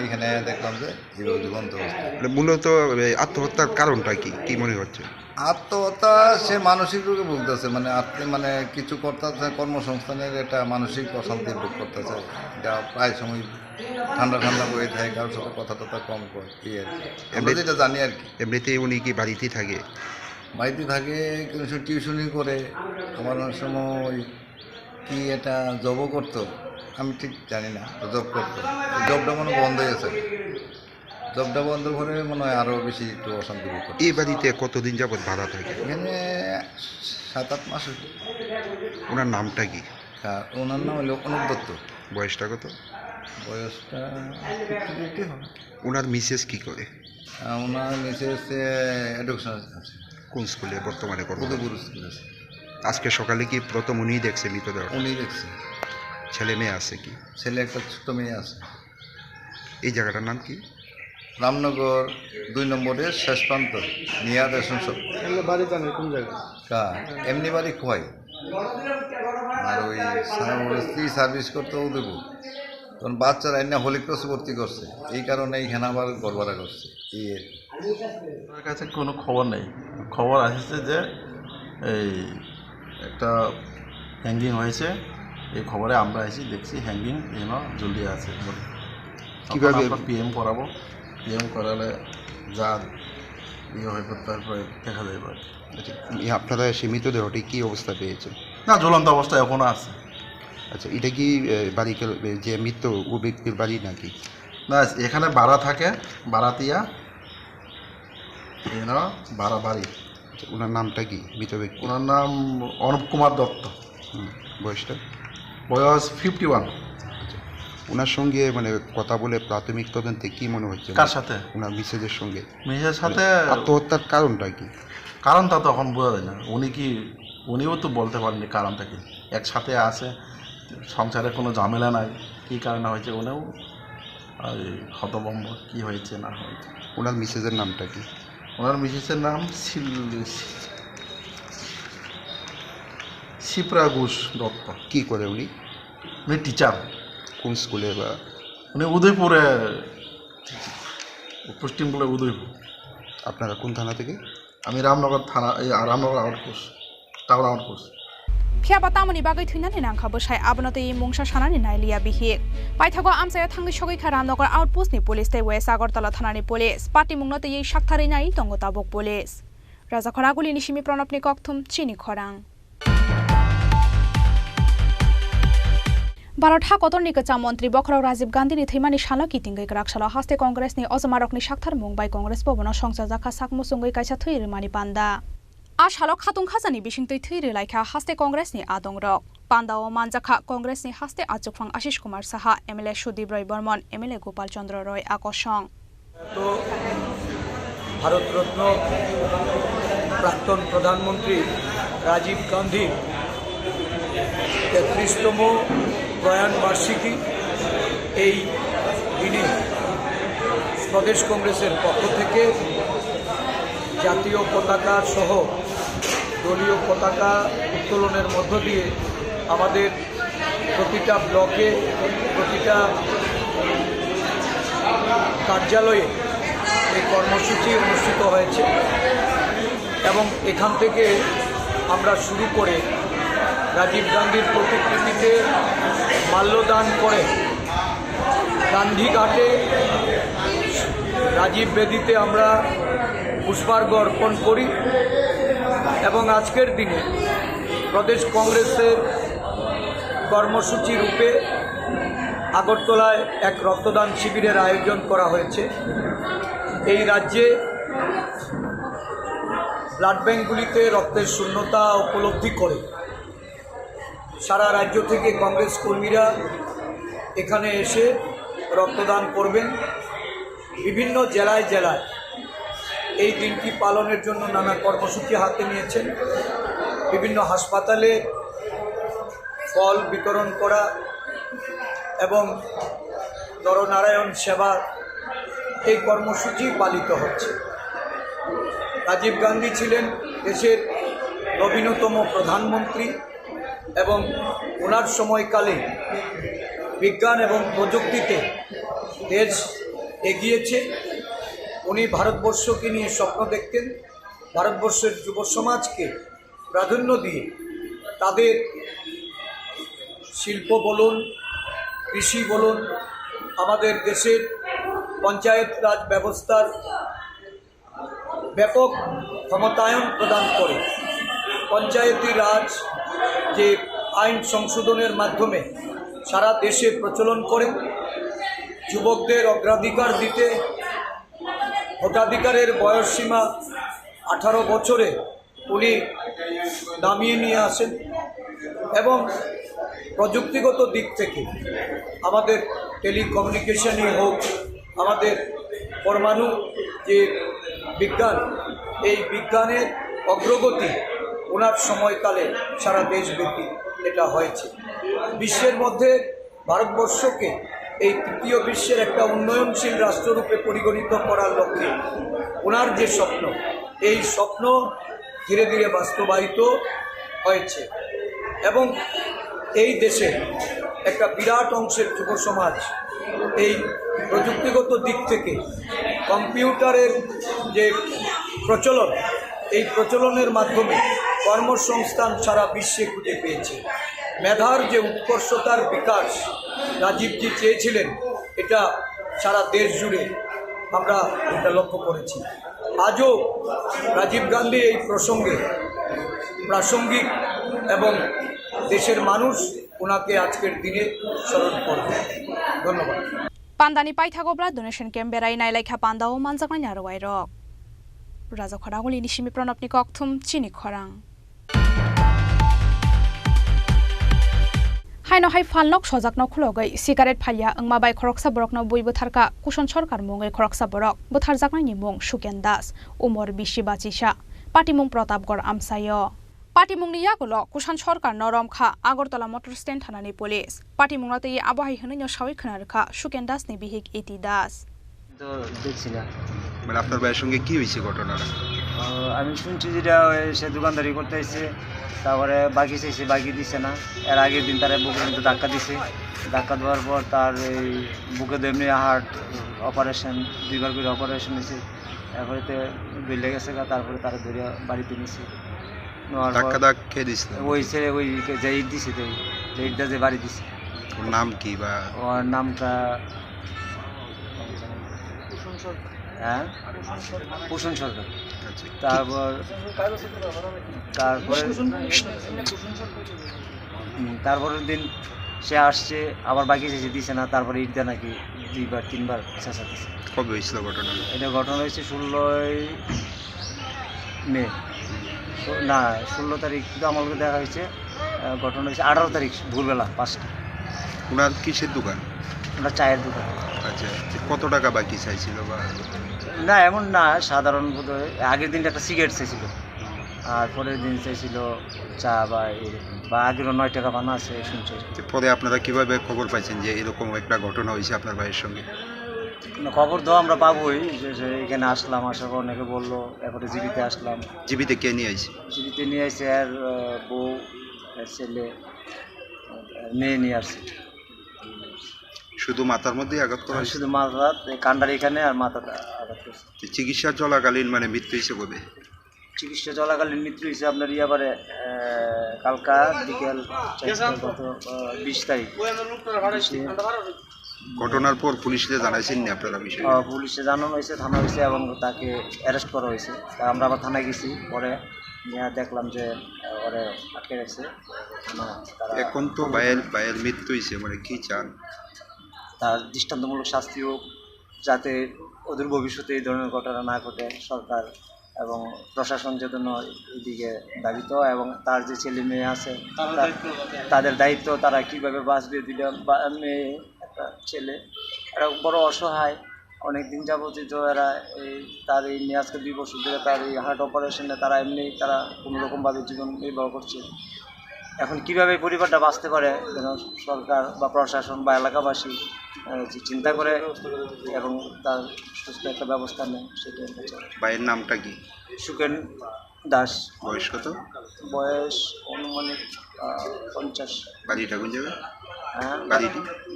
এইখানে দেখলাম যে জীবন্ত অবস্থা। মূলত আত্মহত্যার কারণটা কি মনে হচ্ছে? আত্মহত্যা সে মানসিক রোগে ভুগতেছে, মানে কিছু করতেছে, কর্মসংস্থানের একটা মানসিক অশান্তি ভোগ করতেছে, যা প্রায় সময় ঠান্ডা হয়ে থাকে, কারোর সাথে কথা কম করে আমরা যেটা জানি আর কি। এমনিতে উনি কি বাড়িতে থাকে? কোনো সময় টিউশনই করে, আমার অনেক সময় কি এটা জবও করতো, আমি ঠিক জানি না, জব করতো, জবটা মনে বন্ধ হয়েছে, জবটা বন্ধ করে মনে হয় আরও বেশি একটু অশান্তি ভোগ করে। এই বাড়িতে কতদিন যাবত ভাড়া থাকে? এখানে 7-8 মাস। ওনার নামটা কি? ওনার নাম হলো অনুপ দত্ত। বয়সটা কত? বয়সটা 50 হবে। ওনার মিসেস কি করে? ওনার মিসেস এডুকেশন আছে। কোন স্কুলে বর্তমানে কর্মরত? উদয়পুর স্কুলে আছে। আজকে সকালে কি প্রথম উনিই দেখছে মৃতদেহ? উনিই দেখছে। ছেলে মেয়ে আছে কি? ছেলে একটা ছোট মেয়ে আছে। এই জায়গাটার নাম কি? রামনগর 2 নম্বরের শেষ প্রান্ত নিয়ার রেশন শপ। বাড়ি জানি কোন জায়গা? এমনি বাড়ি খোয়াই, আর ওই স্ত্রী সার্ভিস করতে উদয়পুর, তখন বাচ্চারা এনে হোলি ক্রসে ভর্তি করছে, এই কারণে এইখানে আবার গড়বড়া করছে। আমার কাছে কোনো খবর নেই, খবর আসছে যে এই একটা হ্যাঙ্গিং হয়েছে, এই খবরে আমরা এসে দেখছি হ্যাঙ্গিং ঝুলিয়ে আছে। কীভাবে পিএম করাবো, পিএম করালে যা হয়ে পড়ে তারপরে দেখা যাবে। আচ্ছা আপনারা সীমিত দেহটি কী অবস্থা পেয়েছেন? না ঝুলন্ত অবস্থায় এখনও আছে। আচ্ছা এটা কি বাড়ি যে মৃত্যু ও ব্যক্তির বাড়ি নাকি? না এখানে ভাড়া থাকে, ভাড়াতিয়া ভাড়া বাড়ি। ওনার নামটা কি মৃত ব্যক্তি? ওনার নাম অনুপ কুমার দত্ত। বয়সটা? বয়স 51। ওনার সঙ্গে মানে কথা বলে প্রাথমিক তদন্তে কি মনে হচ্ছে? কার সাথে? ওনার মিসেজের সঙ্গে। মিসেজের সাথে আত্মহত্যার কারণটা কি? কারণটা তখন বোঝা যায় না, উনিও তো বলতে পারেননি কারণটা কি। একসাথে আছে, সংসারে কোনো ঝামেলা নাই, কী কারণে হয়েছে উনিও হতভম্ব কী হয়েছে না হয়েছে। ওনার মিসেজের নামটা কি? ওনার মিসেসের নাম শিপ্রা ঘোষ দত্ত। কী করে উনি? উনি টিচার। কোন স্কুলে? বা উনি উদয়পুরে পোস্টিং বলে উদয়পুর। আপনারা কোন থানা থেকে? আমি রামনগর থানা রামনগর আউটপোস্ট টাউন আউটপোস্ট फियाबा तामनि बागै थैनानै नांखाबो साय आबनतै मुंसा सानानि नायलिया बिहिक पाइथागो आमसाया थांगै सगैखा रामनगर आउटपोस्टनि पुलिस तै वेस आगरतला थानानि पुलिस पार्टी मुंनतै साक्थारै नाय तंग ताबक पुलिस राजा खरागुलिनि सिमि प्रणबनि कक्थुम चिनि खरां भारत हाकतरनि कचा मन्त्री बखराव राजीव गान्धीनि थैमानि साला कितिंगै ग्राकसाला हास्ते कंग्रेसनि अजमारकनि साक्थार मुंबाय कंग्रेस भवनाव संसा जाखा साकमुसुंगै कायसा थैरमानि पान्दा आशालक खातुं खाजानि बिसिंतै थैरो लायखा हास्ते कंग्रेसनि आदंरक पान्दाओ मानजाखा कंग्रेसनि हास्ते आचुकफां आशिष कुमार साहा एमएलए सुदीप रय बर्मन एमएलए गोपाल चंद्र रय आकर्षण तो भारत रत्न प्राक्तन प्रधानमंत्री राजीव गांधी 33तम प्रयाण बार्षिकी এই দিনে প্রদেশ কংগ্রেসের পক্ষ থেকে জাতীয় পতাকা সহ দলীয় পতাকা উত্তোলনের মধ্য দিয়ে আমাদের প্রতিটা ব্লকে প্রতিটা কার্যালয়ে এই কর্মসূচি অনুষ্ঠিত হয়েছে এবং এখান থেকে আমরা শুরু করে রাজীব গান্ধীর প্রতিকৃতিতে মাল্যদান করে গান্ধীঘাটে রাজীব বেদিতে আমরা পুষ্পার্ঘ্য অর্পণ করি এবং আজকের দিনে প্রদেশ কংগ্রেসের কর্মসূচি রূপে আগরতলায় এক রক্তদান শিবিরের আয়োজন করা হয়েছে এই রাজ্যে ব্লাড ব্যাঙ্কগুলিতে রক্তের শূন্যতা উপলব্ধি করে সারা রাজ্য থেকে কংগ্রেস কর্মীরা এখানে এসে রক্তদান করবেন বিভিন্ন জেলায় জেলায় এই দিনটি পালনের জন্য নানা কর্মসূচি হাতে নিয়েছেন বিভিন্ন হাসপাতালে ফল বিতরণ করা এবং নরনারায়ণ সেবা এই কর্মসূচি পালিত হচ্ছে রাজীব গান্ধী ছিলেন দেশের নবীনতম প্রধানমন্ত্রী এবং ওনার সময়কালে বিজ্ঞান এবং প্রযুক্তিতে দেশ এগিয়েছে উনি ভারতবর্ষকে নিয়ে স্বপ্ন দেখতেন ভারতবর্ষের যুব সমাজকে প্রাধান্য দিয়ে তাদের শিল্প বলুন কৃষি বলুন আমাদের দেশের পঞ্চায়েত রাজ ব্যবস্থার ব্যাপক ক্ষমতায়ন প্রদান করে পঞ্চায়েতি রাজ যে আইন সংশোধনের মাধ্যমে সারা দেশে প্রচলন করে যুবকদের অগ্রাধিকার দিতে ভোটাধিকারের বয়সসীমা 18 বছরে উনি নামিয়ে নিয়ে আসেন এবং প্রযুক্তিগত দিক থেকে আমাদের টেলিকমিউনিকেশনই হোক আমাদের পরমাণু যে বিজ্ঞান এই বিজ্ঞানের অগ্রগতি ওনার সময়কালে সারা দেশব্যাপী এটা হয়েছে বিশ্বের মধ্যে ভারতবর্ষকে এই তৃতীয় বিশ্বের একটা উন্নয়নশীল রাষ্ট্ররূপে পরিগণিত করার লক্ষ্যে ওনার যে স্বপ্ন এই স্বপ্ন ধীরে ধীরে বাস্তবায়িত হয়েছে এবং এই দেশে একটা বিরাট অংশের যুব সমাজ এই প্রযুক্তিগত দিক থেকে কম্পিউটারের যে প্রচলন এই প্রচলনের মাধ্যমে কর্মসংস্থান সারা বিশ্বে খুঁজে পেয়েছে মেধার যে উৎকর্ষতার বিকাশ রাজীবজি চেয়েছিলেন এটা সারা দেশ জুড়ে আমরা এটা লক্ষ্য করেছি আজও রাজীব গান্ধী এই প্রসঙ্গে প্রাসঙ্গিক এবং দেশের মানুষ ওনাকে আজকের দিনে স্মরণ করবে ধন্যবাদ पान्दानि पाइथागोब्ला डोनेशन केम्प बेराय नायलायखा पान्दाओ मानजागनाय नारवाय रक राजा खरागुलिनि सिमि प्रणबनि कक्थुम चिनि खरां हायनो हाय फालनक सजाकनो खुलगै सिगारेट फालिया अंगमा बाय खरकसा बरकनो बुइबो थारका कुशन सरकार मुङै खरकसा बरक बुथारजागनायनि मुं सुकेन दास उमर बिसि बाचिसा पार्टी मुं प्रतापगढ़ आमसायो पार्टी मुंनि यागुल कुसान सरकार नरमखा आगरतला मटर स्टैंड थानानि पुलिस पार्टी मुंनाते आबहाय होनायनि सावै खोनारखा सुकेन दासनि बिहिक इति दास তো দেখছি না মানে আপনার ভাইয়ের সঙ্গে কি হয়েছে ঘটনাটা আমি শুনছি যেটা সে দোকানদারি করতে এসে তারপরে বাকি চাইছে, বাকি দিছে না। এর আগের দিন তারা বুকের মধ্যে ধাক্কা দিছে, ধাক্কা দেওয়ার পর তার এই বুকে এমনি হার্ট অপারেশন, 2বার করে অপারেশন হয়েছে। এরপরে বেলে গেছে, তারপরে তারা ধরে বাড়িতে নিছে। ওই ছেলে ওই যে ইট দিছে, তো যে ইটটা যে বাড়ি দিছে। ওর নাম কি বা ওর নামটা হ্যাঁ ভূষণ সরকার। তারপরের দিন সে আসছে, আবার বাকি চেয়েছে, দিছে না। তারপরে ইটটা নাকি 2বার 3বার চেঁচা দিছে। কবে হয়েছিল ঘটনা? এটা ঘটনা হয়েছে 16ই মে, না 16 তারিখ তো আমাকে দেখা হয়েছে। ঘটনা হয়েছে 18 তারিখ ভোরবেলা 5টা। ওনার কিসের দোকান? ওনার চায়ের দোকান। আচ্ছা, কত টাকা বাকি চাইছিল? বা না এমন না, সাধারণ বোধহয় আগের দিনটা একটা সিগারেট চাইছিল, আর পরের দিন চাইছিল চা বা এরকম, বা আগেরও 9 টাকা বানা আছে শুনছে। পরে আপনারা কিভাবে খবর পাইছেন যে এরকম একটা ঘটনা হয়েছে আপনার ভাইয়ের সঙ্গে? খবর তো আমরা পাবোই, যে এখানে আসলাম, আসার পর অনেকে বললো, এরপরে জীবিতে আসলাম। জীবিতে কে নিয়ে আইছে? জীবিতে নিয়ে আসছে আর বউ, এর ছেলে, মেয়ে নিয়ে আসছে। শুধু মাথার মধ্যে আঘাত করা? শুধু মাথা, কান্ডার এখানে আর মাথাটা আঘাত করছে। চিকিৎসা চলাকালীন মানে মৃত্যু হয়েছে কবে? চিকিৎসা চলাকালীন মৃত্যু হয়েছে আপনার ইয়াবারে কালকা বিকেল 20 তারিখ। ঘটনার পর পুলিশে জানাইছেন না আপনারা বিষয়ে? পুলিশে জানানো হয়েছে, থানা হয়েছে, এবং তাকে অ্যারেস্ট করা হয়েছে। তা আমরা আবার থানায় গেছি, পরে দেখলাম যে ওরে আটকে গেছে। এখন তো ভাইয়ের মৃত্যু হয়েছে, মানে কি চান? তার দৃষ্টান্তমূলক শাস্তি হোক, যাতে ওদের ভবিষ্যতে এই ধরনের ঘটনা না ঘটে। সরকার এবং প্রশাসন যেন এদিকে দাবিত, এবং তার যে ছেলে মেয়ে আছে তাদের দায়িত্ব, তারা কীভাবে বাঁচবে। 2টা মেয়ে, একটা ছেলে, এরা বড় অসহায়। অনেক দিন যাবতীয় এরা তার এই নিয়ে আজকে 2 বছর ধরে তার এই হার্ট অপারেশনে তারা এমনি তারা কোনোরকমভাবে জীবন নির্বাহ করছে। এখন কীভাবে পরিবারটা বাঁচতে পারে, যেন সরকার বা প্রশাসন বা এলাকাবাসী চিন্তা করে এবং তার সুস্থ একটা ব্যবস্থা নেয়, সেটাই। ভাইয়ের নামটা কি? সুকেন দাস। বয়স কত? বয়স অনুমানিক 50। বাড়িটা কোন জায়গায়? হ্যাঁ,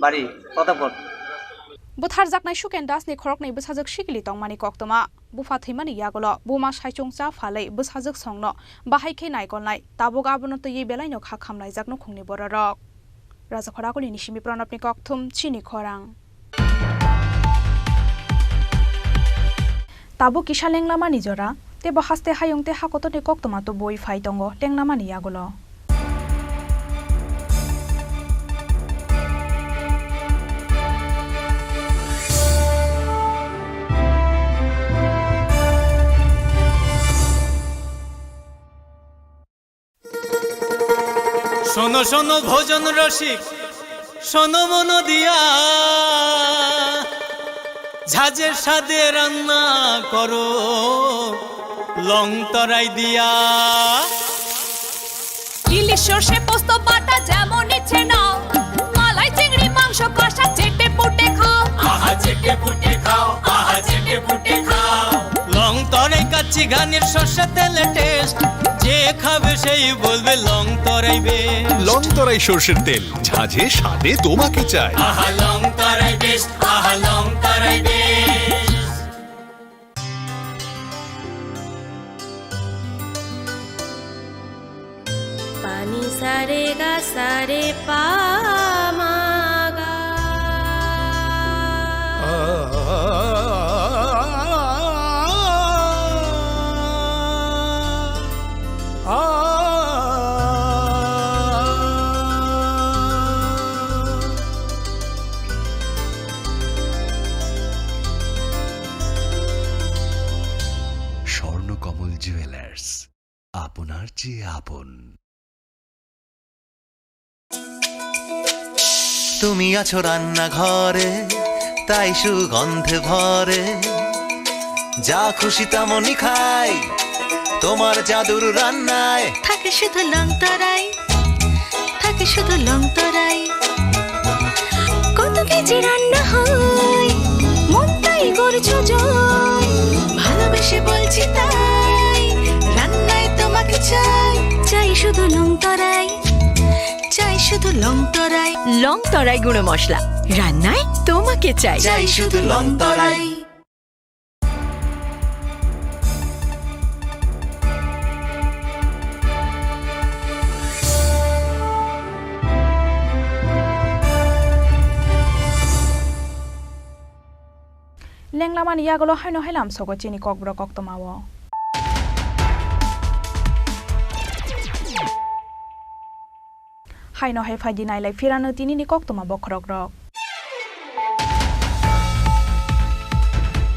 বাড়ি প্রতাপগড়। बुथार जाकनाय सुकेन दासनि खरकनै बसाजक सिगिलि तंमानि कक्तमा बुफा थैमानि यागल बुमा साइचंचा फालै बसाजक संनो बाहायखे नायगलनाय ताबग आबनो तयै बेलायनो खा खामनाय जाकनो खुंनि बररक राजाखरागनि निसिमि प्रणबनि कक्थुम चिनि खरां ताबो किसा लेंलामानि जरा तेबो हास्ते हायंते हाकतनि कक्तमा तो बय फाय दङ टेंनामानि यागल শোনো শোনো ভোজন রসিক, শোনো মন দিয়া, ঝাঁঝের স্বাদে রান্না করো লং তরাই দিয়া। ইলিশ সর্ষে পোস্ত বাটা যেমন ইচ্ছে নাও, মালাই চিংড়ি মাংস কষা চেটে পুটে খাও। আহা চেটে পুটে খাও, আহা চেটে পুটে খাও। লং তরাই কাচ্চি ঘানির সর্ষে তেলে টেস্ট, যে খাবে সেই বলবে লং তরাই বেশ। লং তরাই সর্ষের তেল, ঝাঁঝে স্বাদে তোমাকে চাই। আহা লং তরাই বেশ, আহা লং তরাই বেশ। পানি সারে গা সারে পামাগা স্বর্ণকমল জুয়েলার্স, আপনার চেয়ে আপন। তুমি আছো রান্নাঘরে, তাই সুগন্ধে ভরে, যা খুশি তেমনই খাই তোমার জাদুর রান্নায়। থাকে শুধু লং তরাই, থাকে শুধু লং তরাই। কত কেজি রান্না হয়, মন তাই করছো জয়। ভালোবেসে বলছি তাই, রান্নায় তোমাকে চাই চাই শুধু লং তরাই, চাই শুধু লং তরাই। লং তরাই গুঁড়ো মশলা রান্নায় তোমাকে চাই। চাই শুধু লং তরাই। লেংলামানি ইয়াগলো হাইনো হাইলাম সগো চিনি ককব্র কক্তমাও হাইনো হাই ফাইদি নাইলাই ফিরানো তিনিনি কক্তমা বখরক রক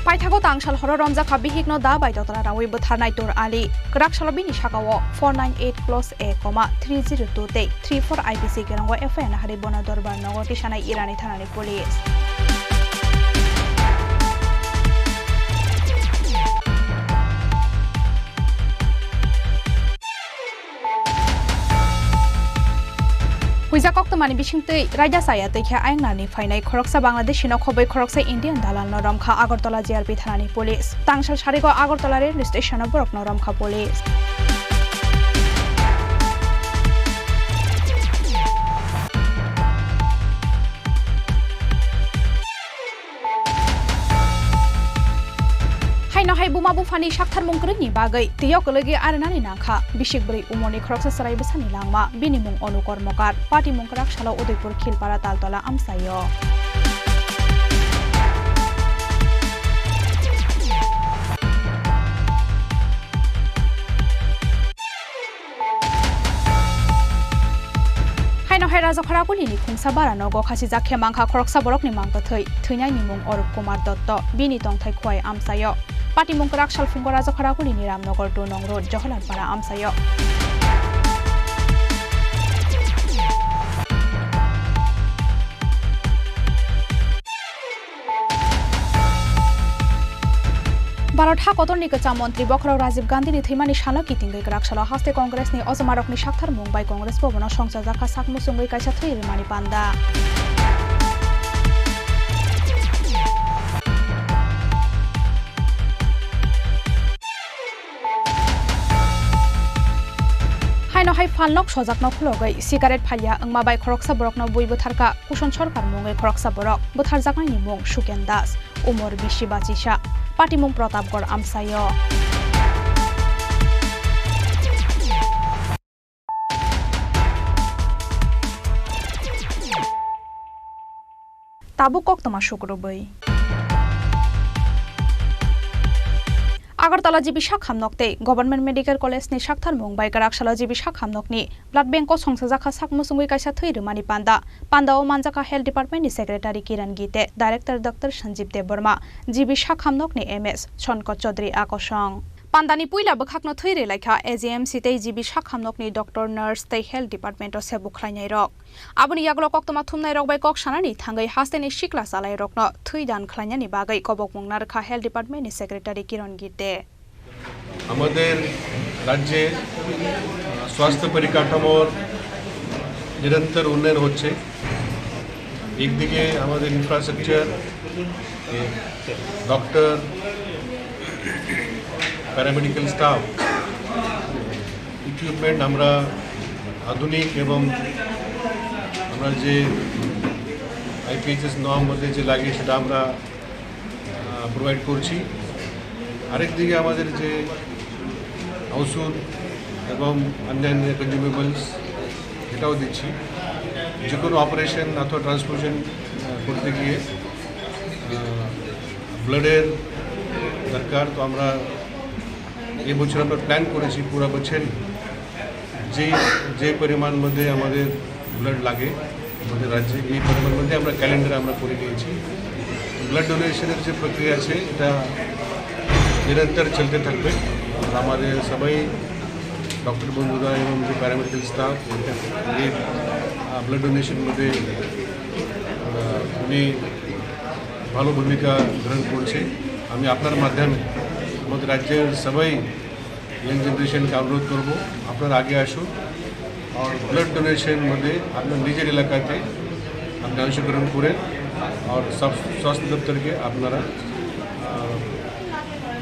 পাইথাগো তাংসাল হর রমজা খাবি হিকনো দা বাইততরা রাওই বথারনাই তোর আলি রাকসালবিনি শাকাও 498+A,302 34 IPC কেরঙ্গ FN হারি বনা দরবার নগর কিসানাই ইরানি থানানি পুলিশ হুইজা কক্তমানি বিশিংতৈ রাইজা সায়া তৈখা আইংনানি ফাইনাই খরকসা বাংলাদেশ নখবৈ খরকসা ইন্ডিয়ান দালাল নরমখা আগরতলা জিআরপি থানানি পুলিশ তাংসাল সারিগ আগরতলা রেল স্টেশন বরক নরমখা পুলিশ हाय बुमा बुफानी शाखथार मुंग्रनि बागै तियाव कलगे आरनानि नाखा बिशिकब्रै उमरनि खरकसा सराय बसानि लांमा बिनि मुं अनु कर्मकार पार्टी मुंकराक सालाव उदयपुर खिलपारा तालतला आमसायो हाय राजखरा कुलिनि खुंसा बारा नगो खासि जाखे मांखा खरकसा बरकनि मांगथै थैनायनि मुं अरुप कुमार दत्त बिनि तंथाय खुवाय आमसायो पार्टी मुंकराक सालफुंग राजखरा कुलिनि रामनगर 2 नं रोड जहलालपारा आमसायो भारत हाकतरनि कचा मन्त्री बखराव राजीव गान्धीनि थैमानि सानो कितिंगै राकसाला हास्ते कांग्रेसनि अजमारकनि शाखथार मुंबाय कांग्रेस भवनाव संसा जाखा साकमुसुंगै कायसा थैरिमानि पान्दा हाइनो हाइ फालनक सजाकनो खुलगै सिगारेट फालिया अंमाबाय खरकसा बरकनो बयबो थारका कुशन सरकार मुंगै खरकसा बरक बोथार जाकनायनि मुं सुकेन दास उमर बिसि बाचिसा पार्टी मुं प्रतापगढ़ आमसायो ताबु कक्तमा शुक्रबै আগরতলা জিবি শাখামনকতে গভর্নমেন্ট মেডিকেল কলেজनि शाखथार मुंबाय राकसाला जिबि शाखामनकनि ब्लाड बेंक संसा जाखा साकमुसुंगै कायसा थैरिमानि पान्दाव मानजाका हेल्थ डिपार्टमेंटनि secretary Kiran Gitte director doctor Sanjeev Debbarma GB शाखामनकनि एमएस शनकत चौधरी आकसं पान्दानि पुइला बखाकनो थैरे लायखा एजीएमसी तै जिबि शाखामनकनि डॉक्टर नर्स तै हेल्थ डिपार्टमेंटआव सेबु खलायनाय रक आबुनि यागलो कक्तमा थुमनाय रक बाय कक्सानानि थांगै हास्तेनि सिक्ला सालाय रकनो थै दान खलायनायनि बागै कबक मुंनारखा हेल्थ डिपार्टमेंटनि सेक्रेटारि किरण गीते আমাদের রাজ্যে স্বাস্থ্য পরিকাঠামোর নিরন্তর উন্নয়ন হচ্ছে একদিকে আমাদের infrastructure doctor paramedical staff equipment আমরা আধুনিক এবং আমরা যে আইপিএইচএস নর্ম মধ্যে যে লাগে সেটা আমরা প্রোভাইড করছি আরেকদিকে আমাদের যে ওষুধ এবং অন্যান্য কনজিউমেবলস এটাও দিচ্ছি যে কোনো অপারেশন অথবা ট্রান্সফিউশন করতে গিয়ে ব্লাডের দরকার তো আমরা এই বছর আমরা প্ল্যান করেছি পুরো বছর যে পরিমাণ মধ্যে আমাদের ব্লাড লাগে আমাদের রাজ্যে এই পরিমাণ মধ্যে আমরা ক্যালেন্ডারে আমরা করে নিয়েছি ব্লাড ডোনেশনের যে প্রক্রিয়া আছে এটা নিরন্তর চলতে থাকবে আমাদের সবাই ডক্টর বন্ধুরা এবং যে প্যারামেডিক্যাল স্টাফ এই ব্লাড ডোনেশন মধ্যে উনি ভালো ভূমিকা গ্রহণ করছে আমি আপনার মাধ্যমে আমাদের রাজ্যের সবাই यंग जनरेशन का अनुरोध करब আপনারা আগে আসুন और ब्लड डोनेशन মধ্যে আপনার নিজের এলাকাতে আপনি অংশগ্রহণ করেন और सब स्वास्थ्य दफ्तर के আপনারা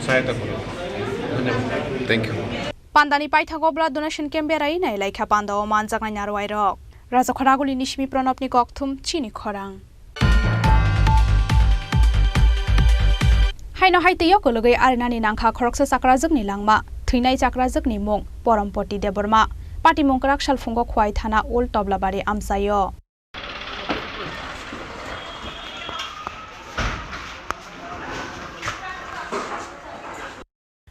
सहायता करें धन्यवाद thank you Pandani Paithagobla donation camberai nai laika panda o manjangai narwai rok. Raja Khoraguli Nishmi Pranopni Kokthum Chini Khorang. Haino haitio kologai arinani nangkha khoroksa sakrazukni langma thuinai sakrazukni mung Porompoti Deborma Pati mungkrak salfungo khwai thana Old Toblabari amsayo.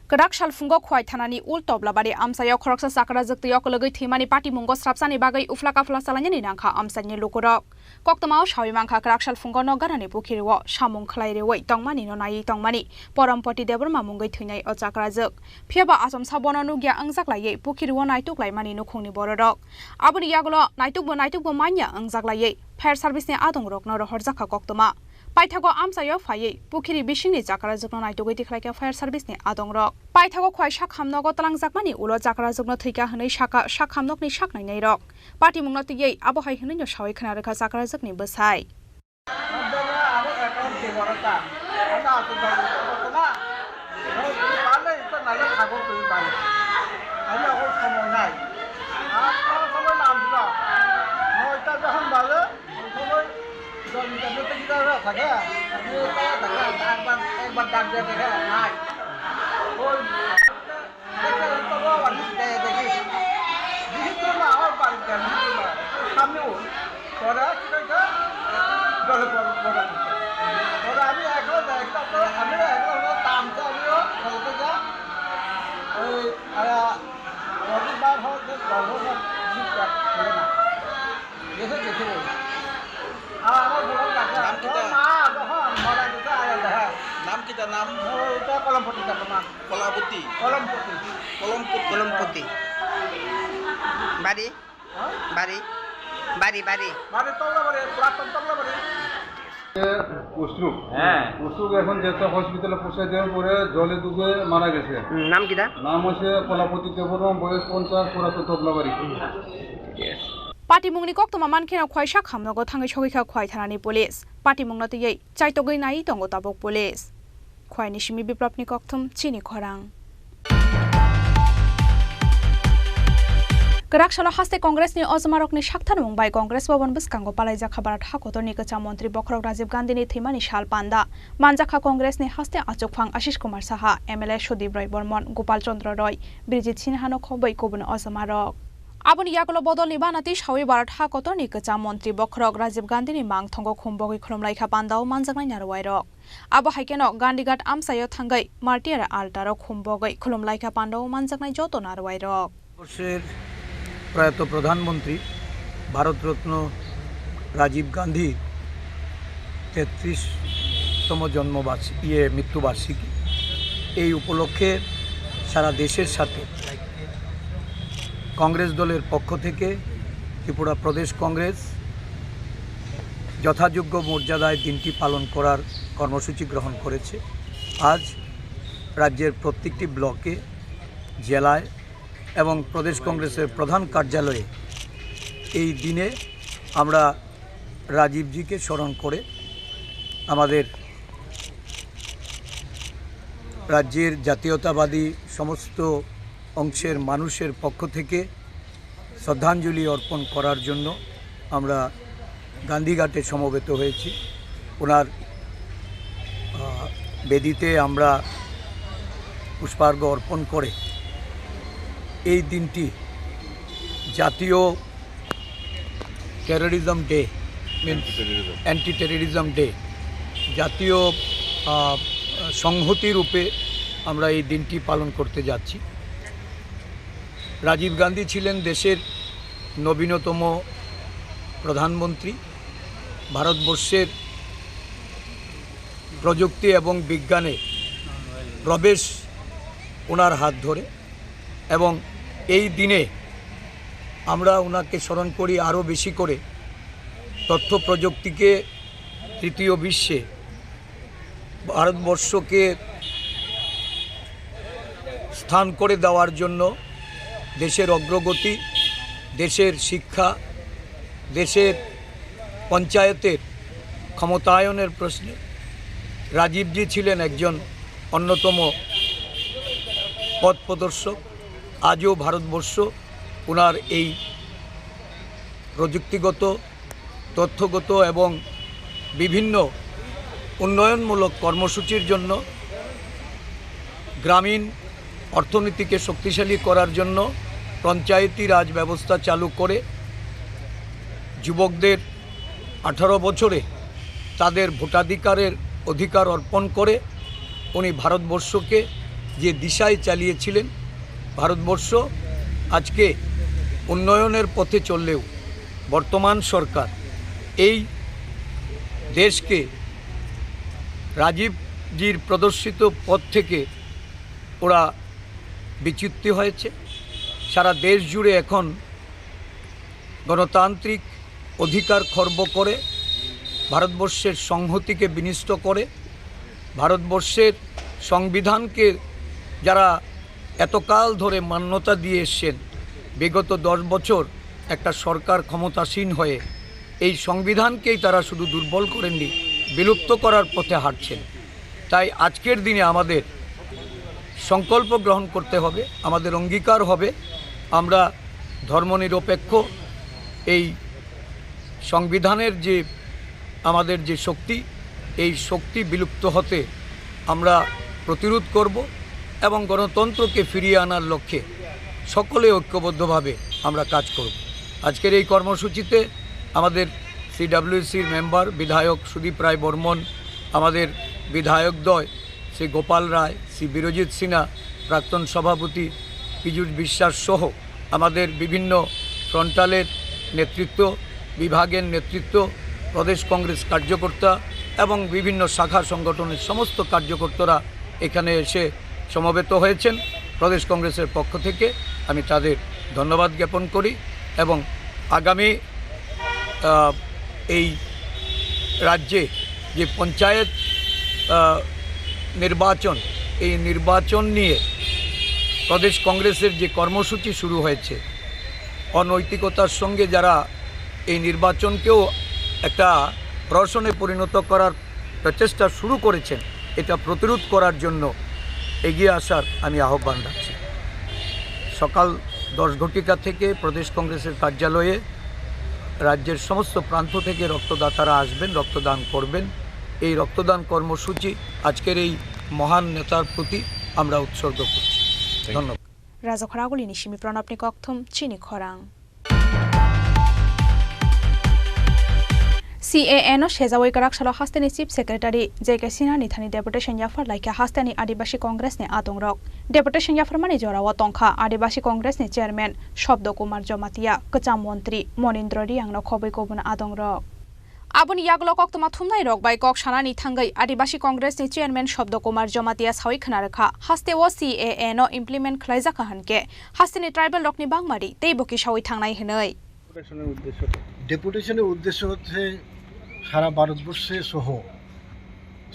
Kerak salfungo khwai thanani Old Toblabari amsayo khoroksa sakrazukti yokologai thimani Pati mungo srapsani bagai uflaka flasalani nangkha amsani lukurok. Koktomao shawi mangkha kerak salfungo nogarani pukhiriwo samung khlairewoi tongmani no nai tongmani Porompoti Deborma mungai thuinai o sakrazuk phiaba asam sabono nugya angjaklaiye pukhiriwo naituklaimani nukhungni bororok aboni yagolo naitukbo manya angjaklaiye fire service ni adongrok no horjakha koktoma Paithago amsayo phaiye pukhiri bisingni jakrazukno naitugoi tikhlaika fire service ni adongrok Paithago khwai sakhamnogo talangjakmani ulo jakrazukno thika hनै sakhamnokni saknainai rok Pati mungno tiyei abohai hनै no shawi khana rekha jakrazukni bosai Kolompoti. Bari. অসুখ এখন যেটা হসপিটালে পৌঁছে দেওয়ার পরে জলে ডুবে মারা গেছে নাম কি দা নাম হচ্ছে কলাপতি দেববর্মা বয়স 50 পুরাতো Tablabari Pati mungni koktoma mankhena khwai sakhamnogo thangai sogikha khwai thanani police Pati mungno tiyei chaitogoi nai tongo tabok police Khwai Nishmi Biplopni Kokthum Chini Khorang Kerakshalo haste Congress ni Ozmarokni Shakthan Mumbai Congress Bhavan Biskango Palaija Khabarat Hakotor ni Kacha Mantri Bokrok Rajiv Gandhi ni Thimani Shal Panda Manjakha Congress ni haste Achokphang Ashish Kumar Saha MLA Sudip Roy Bormon Gopal Chandra Roy Brijit Sinhano Khobai Kobun Ozmarok Aboni yakolo bodol ni banati shawi barat hakotor ni Kacha Mantri Bokrok Rajiv Gandhi ni mangthongo khumbogi khulumlaikha pandao manjaknai narwai rok Abo haikeno Gandigat amsayo thangai Martiara altaro khumbogi khulumlaikha pandao manjaknai joto narwai rok প্রয়াত প্রধানমন্ত্রী ভারতরত্ন রাজীব গান্ধী 33তম মৃত্যুবার্ষিকী এই উপলক্ষে সারা দেশের সাথে কংগ্রেস দলের পক্ষ থেকে ত্রিপুরা প্রদেশ কংগ্রেস যথাযোগ্য মর্যাদায় দিনটি পালন করার কর্মসূচি গ্রহণ করেছে আজ রাজ্যের প্রত্যেকটি ব্লকে জেলায় এবং প্রদেশ কংগ্রেসের প্রধান কার্যালয়ে এই দিনে আমরা রাজীবজিকে স্মরণ করে আমাদের রাজ্যের জাতীয়তাবাদী সমস্ত অংশের মানুষের পক্ষ থেকে শ্রদ্ধাঞ্জলি অর্পণ করার জন্য আমরা গান্ধীঘাটে সমবেত হয়েছি ওনার বেদিতে আমরা পুষ্পার্ঘ্য অর্পণ করে এই দিনটি জাতীয় terrorism day anti terrorism day জাতীয় সংহতি রূপে আমরা এই দিনটি পালন করতে যাচ্ছি রাজীব গান্ধী ছিলেন দেশের নবীনতম প্রধানমন্ত্রী ভারতবর্ষের প্রযুক্তি এবং বিজ্ঞানে প্রবেশ ওনার হাত ধরে এবং এই দিনে আমরা ওনাকে স্মরণ করি আরও বেশি করে তথ্য প্রযুক্তিকে তৃতীয় বিশ্বে ভারতবর্ষকে স্থান করে দেওয়ার জন্য দেশের অগ্রগতি দেশের শিক্ষা দেশের পঞ্চায়েতের ক্ষমতায়নের প্রশ্নে রাজীবজি ছিলেন একজন অন্যতম পথ প্রদর্শক আজও ভারতবর্ষ ওনার এই প্রযুক্তিগত, তথ্যগত এবং বিভিন্ন উন্নয়নমূলক কর্মসূচির জন্য, গ্রামীণ অর্থনীতিকে শক্তিশালী করার জন্য পঞ্চায়েতি রাজ ব্যবস্থা চালু করে যুবকদের 18 বছরে তাদের ভোটাধিকারের অধিকার অর্পণ করে উনি ভারতবর্ষকে যে দিশায় চালিয়েছিলেন, ভারতবর্ষ আজকে উন্নয়নের পথে চললেও বর্তমান সরকার এই দেশকে রাজীবজির প্রদর্শিত পথ থেকে ওরা বিচ্যুতি হয়েছে। সারা দেশ জুড়ে এখন গণতান্ত্রিক অধিকার খর্ব করে, ভারতবর্ষের সংহতিকে বিনষ্ট করে, ভারতবর্ষের সংবিধানকে যারা এতকাল ধরে মান্যতা দিয়ে এসছেন, বিগত 10 বছর একটা সরকার ক্ষমতাসীন হয়ে এই সংবিধানকেই তারা শুধু দুর্বল করেননি, বিলুপ্ত করার পথে হাঁটছেন। তাই আজকের দিনে আমাদের সংকল্প গ্রহণ করতে হবে, আমাদের অঙ্গীকার হবে আমরা ধর্মনিরপেক্ষ এই সংবিধানের যে আমাদের যে শক্তি, এই শক্তি বিলুপ্ত হতে আমরা প্রতিরোধ করব এবং গণতন্ত্রকে ফিরিয়ে আনার লক্ষ্যে সকলে ঐক্যবদ্ধভাবে আমরা কাজ করব। আজকের এই কর্মসূচিতে আমাদের সিডব্লিউসির মেম্বার বিধায়ক সুদীপ রায় বর্মন, আমাদের বিধায়কদ্বয় শ্রী গোপাল রায়, শ্রী বিরজিৎ সিনহা, প্রাক্তন সভাপতি পীযূষ বিশ্বাস সহ আমাদের বিভিন্ন ফ্রন্টালের নেতৃত্ব, বিভাগের নেতৃত্ব, প্রদেশ কংগ্রেস কার্যকর্তা এবং বিভিন্ন শাখা সংগঠনের সমস্ত কার্যকর্তারা এখানে এসে সমবেত হয়েছেন। প্রদেশ কংগ্রেসের পক্ষ থেকে আমি তাদের ধন্যবাদ জ্ঞাপন করি এবং আগামী এই রাজ্যে যে পঞ্চায়েত নির্বাচন, এই নির্বাচন নিয়ে প্রদেশ কংগ্রেসের যে কর্মসূচি শুরু হয়েছে, অনৈতিকতার সঙ্গে যারা এই নির্বাচনকেও একটা প্রহসনে পরিণত করার প্রচেষ্টা শুরু করেছেন, এটা প্রতিরোধ করার জন্য এগিয়ে আসার আমি আহ্বান রাখছি। সকাল 10 ঘটিকা থেকে প্রদেশ কংগ্রেসের কার্যালয়ে রাজ্যের সমস্ত প্রান্ত থেকে রক্তদাতারা আসবেন, রক্তদান করবেন। এই রক্তদান কর্মসূচি আজকের এই মহান নেতার প্রতি আমরা উৎসর্গ করছি। ধন্যবাদ। রাজখরাগুলি নিশিমি প্রণবনি কক্থম চিনি খরাং CAN शेजावै कराक सालो हास्तेनि चीफ सेक्रेटारि JK सिन्हा निथानि डेपुटेशन याफर लाइका हास्तेनि आदिबासी कांग्रेसनि आतंरक डेपुटेशन याफर मानि जरावा तंखा आदिबासी कांग्रेसनि चेयरमैन शब्द कुमार जमातिया कचाम मन्त्री मनिन्द्र रियांगनो खबै कबुन आतंरक आबुनि यागलो कक्तमा थुमनाय रक बाय कक सानानि थांगै आदिबासी कांग्रेसनि चेयरमैन शब्द कुमार जमातिया सावै खनारखा हास्तेओ CAN इमप्लिमेंट खलाइजाखा हनके हास्तेनि ट्राइबल रकनि बांगमारि तेबोकि सावै थांनाय हनै ডেপুটেশনের উদ্দেশ্য হচ্ছে সারা ভারতবর্ষে সহ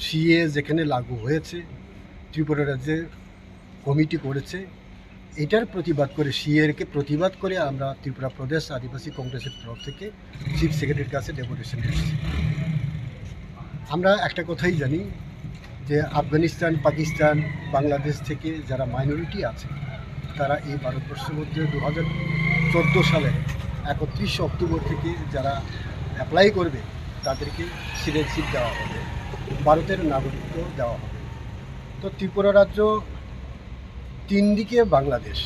সিএ যেখানে লাগু হয়েছে, ত্রিপুরা রাজ্যে কমিটি করেছে, এটার প্রতিবাদ করে সিএকে প্রতিবাদ করে আমরা ত্রিপুরা প্রদেশ আদিবাসী কংগ্রেসের তরফ থেকে চিফ সেক্রেটারির কাছে ডেপুটেশন এসেছি। আমরা একটা কথাই জানি যে আফগানিস্তান, পাকিস্তান, বাংলাদেশ থেকে যারা মাইনরিটি আছে তারা এই ভারতবর্ষের মধ্যে 2014 সালে 31 অক্টোবর থেকে যারা অ্যাপ্লাই করবে তাদেরকে সিটিজেনশিপ দেওয়া হবে, ভারতের নাগরিকত্ব দেওয়া হবে। তো ত্রিপুরা রাজ্য 3 দিকে বাংলাদেশ,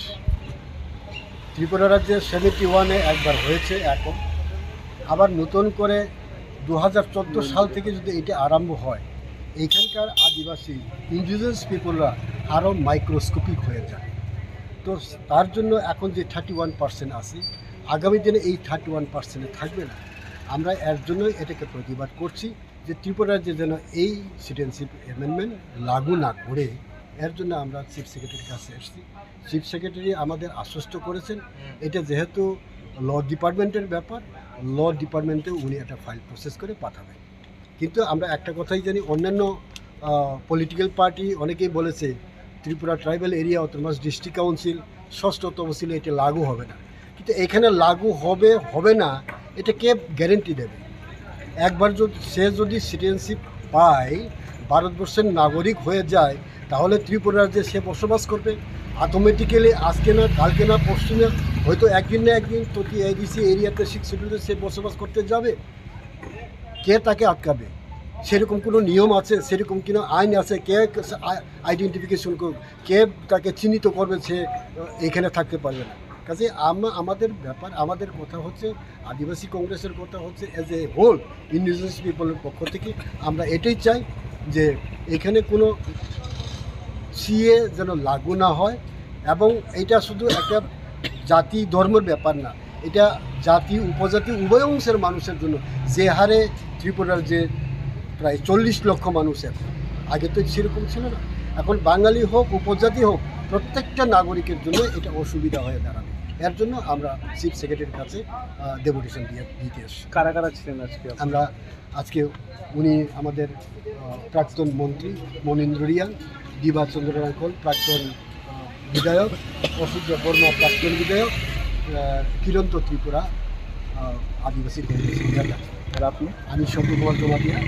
ত্রিপুরা রাজ্যে 71-এ একবার হয়েছে, এখন আবার নতুন করে 2014 সাল থেকে যদি এটা আরম্ভ হয়, এইখানকার আদিবাসী ইন্ডিজিনাস পিপলরা আরও মাইক্রোস্কোপিক হয়ে যায়। তো তার জন্য এখন যে 31% আছে, আগামী দিনে এই 31%-এ থাকবে না। আমরা এর জন্যই এটাকে প্রতিবাদ করছি যে ত্রিপুরা রাজ্যে যেন এই সিটিজেনশিপ অ্যামেন্ডমেন্ট লাগু না করে, এর জন্য আমরা চিফ সেক্রেটারির কাছে এসেছি। চিফ সেক্রেটারি আমাদের আশ্বস্ত করেছেন এটা যেহেতু ল ডিপার্টমেন্টের ব্যাপার, ল ডিপার্টমেন্টে উনি একটা ফাইল প্রসেস করে পাঠাবেন। কিন্তু আমরা একটা কথাই জানি, অন্যান্য পলিটিক্যাল পার্টি অনেকেই বলেছে Tripura tribal area autonomous district council 6ষ্ঠ তহসিলে এটা লাগু হবে না। কিন্তু এখানে লাগু হবে হবে না এটা কে গ্যারেন্টি দেবে? একবার যদি সে যদি সিটিজেনশিপ পায়, ভারতবর্ষের নাগরিক হয়ে যায়, তাহলে ত্রিপুরার যে সে বসবাস করবে অটোমেটিক্যালি আজকে না কালকে না পরশু না হয়তো একদিন না একদিন তো কি এডিসি এরিয়াতে 6 শিডিউলে সে বসবাস করতে যাবে। কে তাকে আটকাবে? সেরকম কোনো নিয়ম আছে, সেরকম কোনো আইন আছে? কে আইডেন্টিফিকেশন করবে, কে তাকে চিহ্নিত করবে সে এখানে থাকতে পারবে না? কাজে আমাদের ব্যাপার, আমাদের কথা হচ্ছে, আদিবাসী কংগ্রেসের কথা হচ্ছে অ্যাজ এ হোল ইন্ডিজিনাস পিপলের পক্ষ থেকে আমরা এটাই চাই যে এখানে কোনো সিএ যেন লাগু না হয়, এবং এটা শুধু একটা জাতি ধর্মের ব্যাপার না, এটা জাতি উপজাতি উভয় অংশের মানুষের জন্য। যে হারে ত্রিপুরার যে প্রায় 40 লক্ষ মানুষের, আগে তো সেরকম ছিল না, এখন বাঙালি হোক উপজাতি হোক প্রত্যেকটা নাগরিকের জন্য এটা অসুবিধা হয়ে দাঁড়াবে। এর জন্য আমরা চিফ সেক্রেটারির কাছে ডেপুটেশন দিতে এসেছি। কারা কারা ছিলেন আজকে? আমরা আজকে উনি আমাদের প্রাক্তন মন্ত্রী মনীন্দ্র রিয়াং, দিবা চন্দ্র রাঙ্কল প্রাক্তন বিধায়ক, অসূর্য বর্মা প্রাক্তন বিধায়ক, কিরন্ত ত্রিপুরা আদিবাসী কংগ্রেসের নেতা। আর আপনি? আমি শঙ্কর কুমার জমাতিয়া,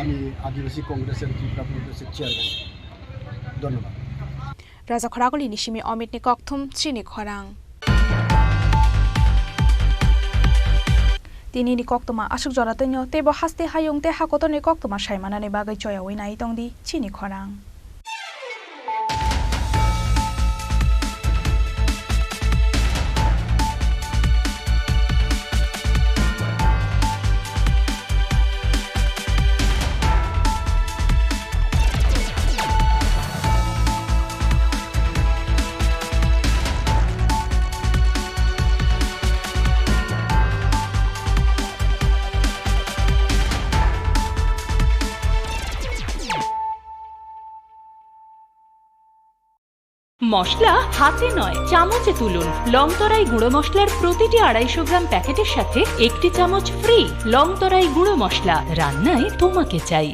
আমি আদিবাসী কংগ্রেসের ত্রিপুরা কংগ্রেসের চেয়ারম্যান। ধন্যবাদ। রাজা খরাগলি নিশিমি অমিত নিকথম চিনি খরাং তিনি নিকক্তমা আশুক জরাতন্য তেব হাস্তে হায়ং তে হাকত নিকক্তমা সাইমানানি বাগৈ চয়াওই নাই তংদি চিনি খরাং। মশলা হাতে নয় চামচে তুলুন। লংতরাই গুঁড়ো মশলার প্রতিটি 250 গ্রাম প্যাকেটের সাথে 1টি চামচ ফ্রি। লংতরাই গুঁড়ো মশলা, রান্নায় তোমাকে চাই।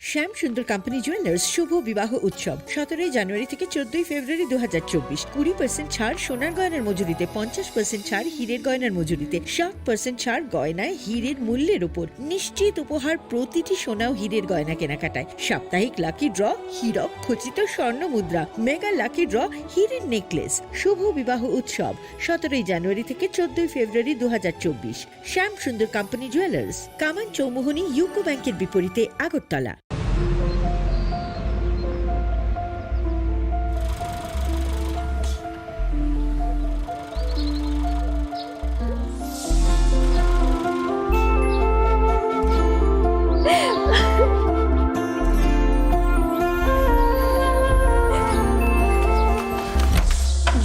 শ্যাম সুন্দর কোম্পানি জুয়েলার্স শুভ বিবাহ উৎসব 17 জানুয়ারি থেকে 14 ফেব্রুয়ারি 2024। 20% ছাড় সোনার গয়নার মজুরিতে, 50% ছাড় হীরের গয়নার মজুরিতে, 60% ছাড় গয়নায় হীরের মূল্যের উপর। নিশ্চিত উপহার প্রতিটি সোনা ও হীরের গয়না কেনাকাটায়। সাপ্তাহিক লাকি ড্র, হীরক খচিত স্বর্ণ মুদ্রা, মেগা লাকি ড্র, হীরের নেকলেস। শুভ বিবাহ উৎসব 17 জানুয়ারি থেকে 14 ফেব্রুয়ারি 2024। শ্যাম সুন্দর কোম্পানি জুয়েলার্স, কামান চৌমুহনী ইউকো ব্যাংকের বিপরীতে, আগরতলা।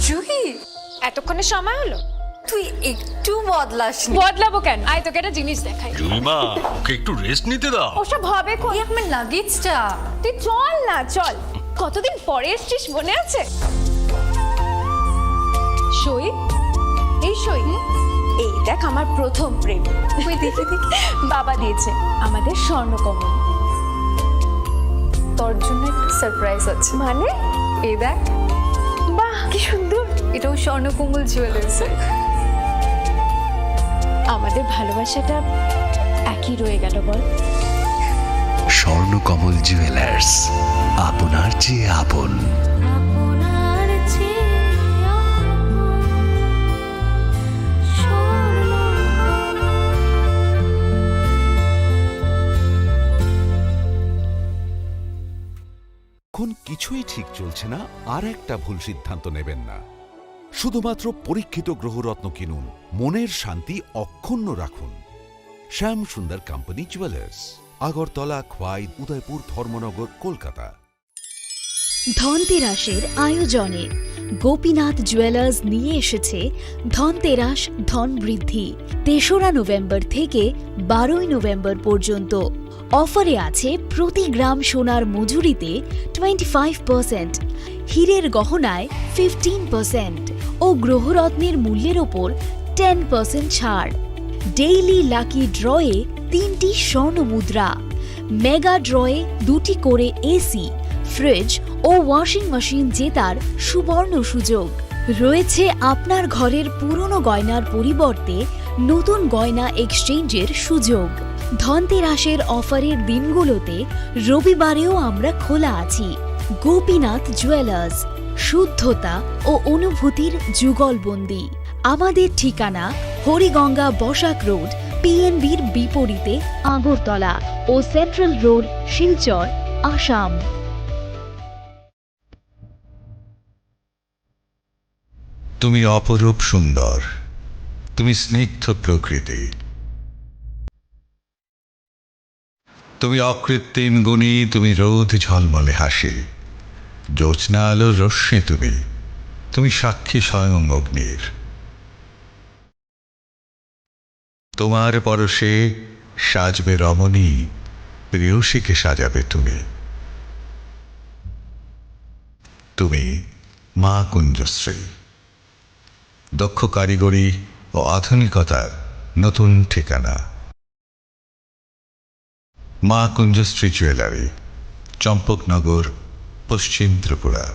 জুহি, এতক্ষণে সময় হলো? তুই একটু বদলাসনি। বদলাবো কেন? আয় তোকে একটা জিনিস দেখাই। জুইমা, ওকে একটু রেস্ট নিতে দাও। ওসব হবে কই? আমার লাগেজটা। তুই চল না, চল। কতদিন পরে এসছিস, মনে আছে? সই, এই সই, এই দেখ আমার প্রথম প্রেম। তুই দেখে দেখে বাবা দিয়েছে আমাদের স্বর্ণকমল। তোর জন্য একটা সারপ্রাইজ আছে। মানে? এই দেখ। বাহ, কি সুন্দর। এটাও স্বর্ণকমল জুয়েলার্স। আমাদের ভালোবাসাটা একই রয়ে গেল বল। স্বর্ণকমল জুয়েলার্স, আপনার চেয়ে আপন। এখন কিছুই ঠিক চলছে না, আর একটা ভুল সিদ্ধান্ত নেবেন না। শুধুমাত্র পরীক্ষিত গ্রহরত্ন কিনুন, মনের শান্তি অক্ষুণ্ণ রাখুন। শ্যাম সুন্দর কোম্পানি জুয়েলার্স, আগরতলা, খোয়াই, উদয়পুর, ধর্মনগর, কলকাতা। ধনতেরাসের আয়োজনে গোপীনাথ জুয়েলার্স নিয়ে এসেছে ধনতেরাস ধন বৃদ্ধি। 3রা নভেম্বর থেকে 12ই নভেম্বর পর্যন্ত অফারে আছে প্রতি গ্রাম সোনার মজুরিতে 25%, হীরের গহনায় 15% ও গ্রহরত্নের মূল্যের ওপর 10% ছাড়। ডেইলি লাকি ড্রয়ে 3টি স্বর্ণ মুদ্রা, মেগা ড্রয়ে 2টি করে এসি, ফ্রিজ ও ওয়াশিং মেশিন জেতার সুবর্ণ সুযোগ রয়েছে। আপনার ঘরের পুরনো গয়নার পরিবর্তে নতুন গয়না এক্সচেঞ্জের সুযোগ। ধনতেরাসের অফারের দিনগুলোতে রবিবারেও আমরা খোলা আছি। গোপীনাথ জুয়েলার্স, শুদ্ধতা ও অনুভূতির যুগলবন্দি। আমাদের ঠিকানা হরিগঙ্গা বসাক রোড, পিএনবির বিপরীতে আগরতলা ও সেন্ট্রাল রোড, শিলচর, আসাম। তুমি অপরূপ সুন্দর, তুমি স্নিগ্ধ প্রকৃতি, তুমি অকৃত্রিম গুণী, তুমি রোদ ঝলমলে হাসি, জ্যোৎস্না আলোর রশ্মি, তুমি সাক্ষী স্বয়ং অগ্নির। তোমার পরশে সাজবে রমণী, প্রেয়সীকে সাজাবে তুমি। তুমি মা কুঞ্জশ্রী, দক্ষ কারিগরি ও আধুনিকতার নতুন ঠিকানা। মা কুঞ্জশ্রী জুয়েলারি, চম্পকনগর, পশ্চিম ত্রিপুরা।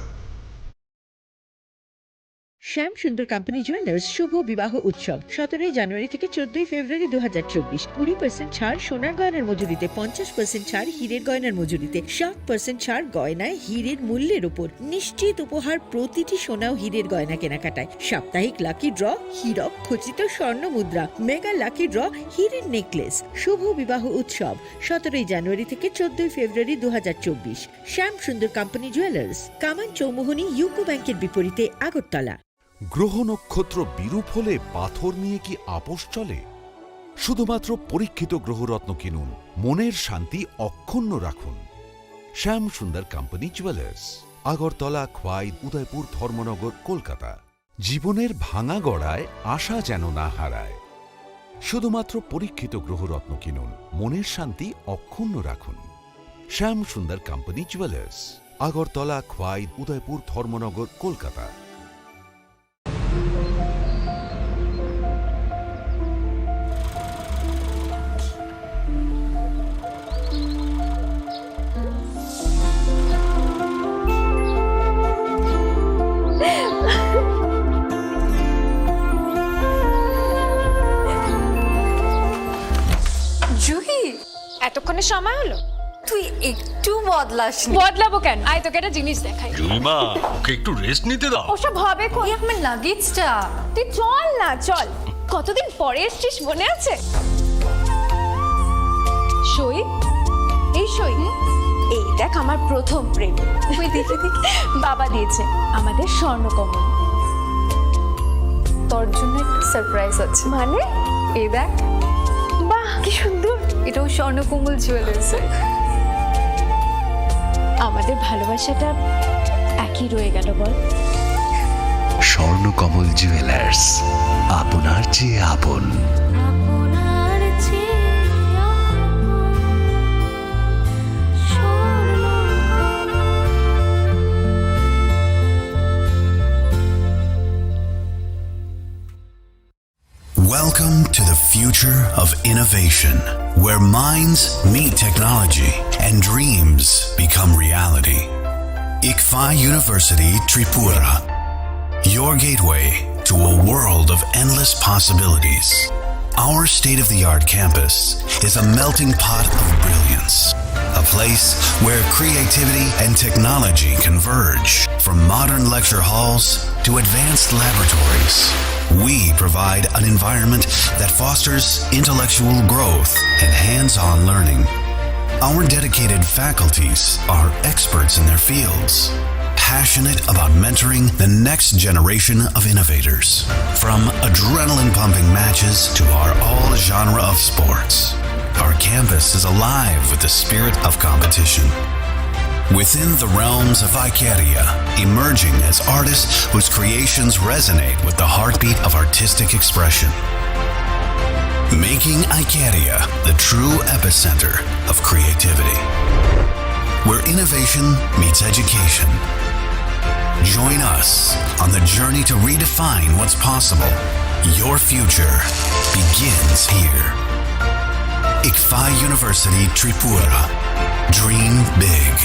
শ্যাম সুন্দর কোম্পানি জুয়েলার্স শুভ বিবাহ উৎসব 17 জানুয়ারি থেকে 14 ফেব্রুয়ারি 2024। 20% ছাড় সোনার গয়নার মজুরিতে, 50% ছাড় হীরের গয়নার মজুরিতে, 60% ছাড় গয়নায় হীরের মূল্যের উপর। নিশ্চিত উপহার প্রতিটি সোনা ও হীরের গয়না কেনাকাটায়। সাপ্তাহিক লাকি ড্র, হীরক খচিত স্বর্ণ মুদ্রা, মেগা লাকি ড্র, হীরের নেকলেস। শুভ বিবাহ উৎসব 17 জানুয়ারি থেকে 14 ফেব্রুয়ারি 2024। শ্যাম সুন্দর কোম্পানি জুয়েলার্স, কামান চৌমুহনী ইউকো ব্যাংকের বিপরীতে, আগরতলা। গ্রহ নক্ষত্র বিরূপ হলে পাথর নিয়ে কি আপোষ চলে? শুধুমাত্র পরীক্ষিত গ্রহরত্ন কিনুন, মনের শান্তি অক্ষুণ্ণ রাখুন। শ্যাম সুন্দর কোম্পানি জুয়েলার্স, আগরতলা, খোয়াই, উদয়পুর, ধর্মনগর, কলকাতা। জীবনের ভাঙা গড়ায় আশা যেন না হারায়। শুধুমাত্র পরীক্ষিত গ্রহরত্ন কিনুন, মনের শান্তি অক্ষুণ্ণ রাখুন। শ্যাম সুন্দর কোম্পানি জুয়েলার্স, আগরতলা, খোয়াই, উদয়পুর, ধর্মনগর, কলকাতা। জুহি, এতক্ষণে সময় হলো? তুই একটু বদলাস। বদলাবো কেন? আয় তোকে একটা জিনিস দেখাই। জুলিমা, ওকে একটু রেস্ট নিতে দাও। ওসব হবে কোন? আমার লাগেজটা। তুই চল না, চল। কতদিন পরে এসেছিস, মনে আছে? সই, এই সই। এই দেখ আমার প্রথম প্রেম। তুই দেখে দেখে বাবা দিয়েছে আমাদের স্বর্ণকমল। তোর জন্য একটা সারপ্রাইজ আছে। মানে? এই দেখ। বাহ, কি সুন্দর। এটাও স্বর্ণকমল জুয়েলার্সের। আমাদের ভালোবাসাটা একই রয়ে গেল বল। স্বর্ণকমল জুয়েলার্স, আপনার চেয়ে আপন। Welcome to the future of innovation, where minds meet technology and dreams become reality. ICFA University Tripura, your gateway to a world of endless possibilities. Our state-of-the-art campus is a melting pot of brilliance, a place where creativity and technology converge. From modern lecture halls to advanced laboratories, we provide an environment that fosters intellectual growth and hands-on learning. Our dedicated faculties are experts in their fields, passionate about mentoring the next generation of innovators. From adrenaline-pumping matches to our all-genre of sports, our campus is alive with the spirit of competition. Within the realms of Icaria, emerging as artists whose creations resonate with the heartbeat of artistic expression. Making Icaria the true epicenter of creativity, where innovation meets education. Join us on the journey to redefine what's possible. Your future begins here. ICFA University Tripura. Dream big.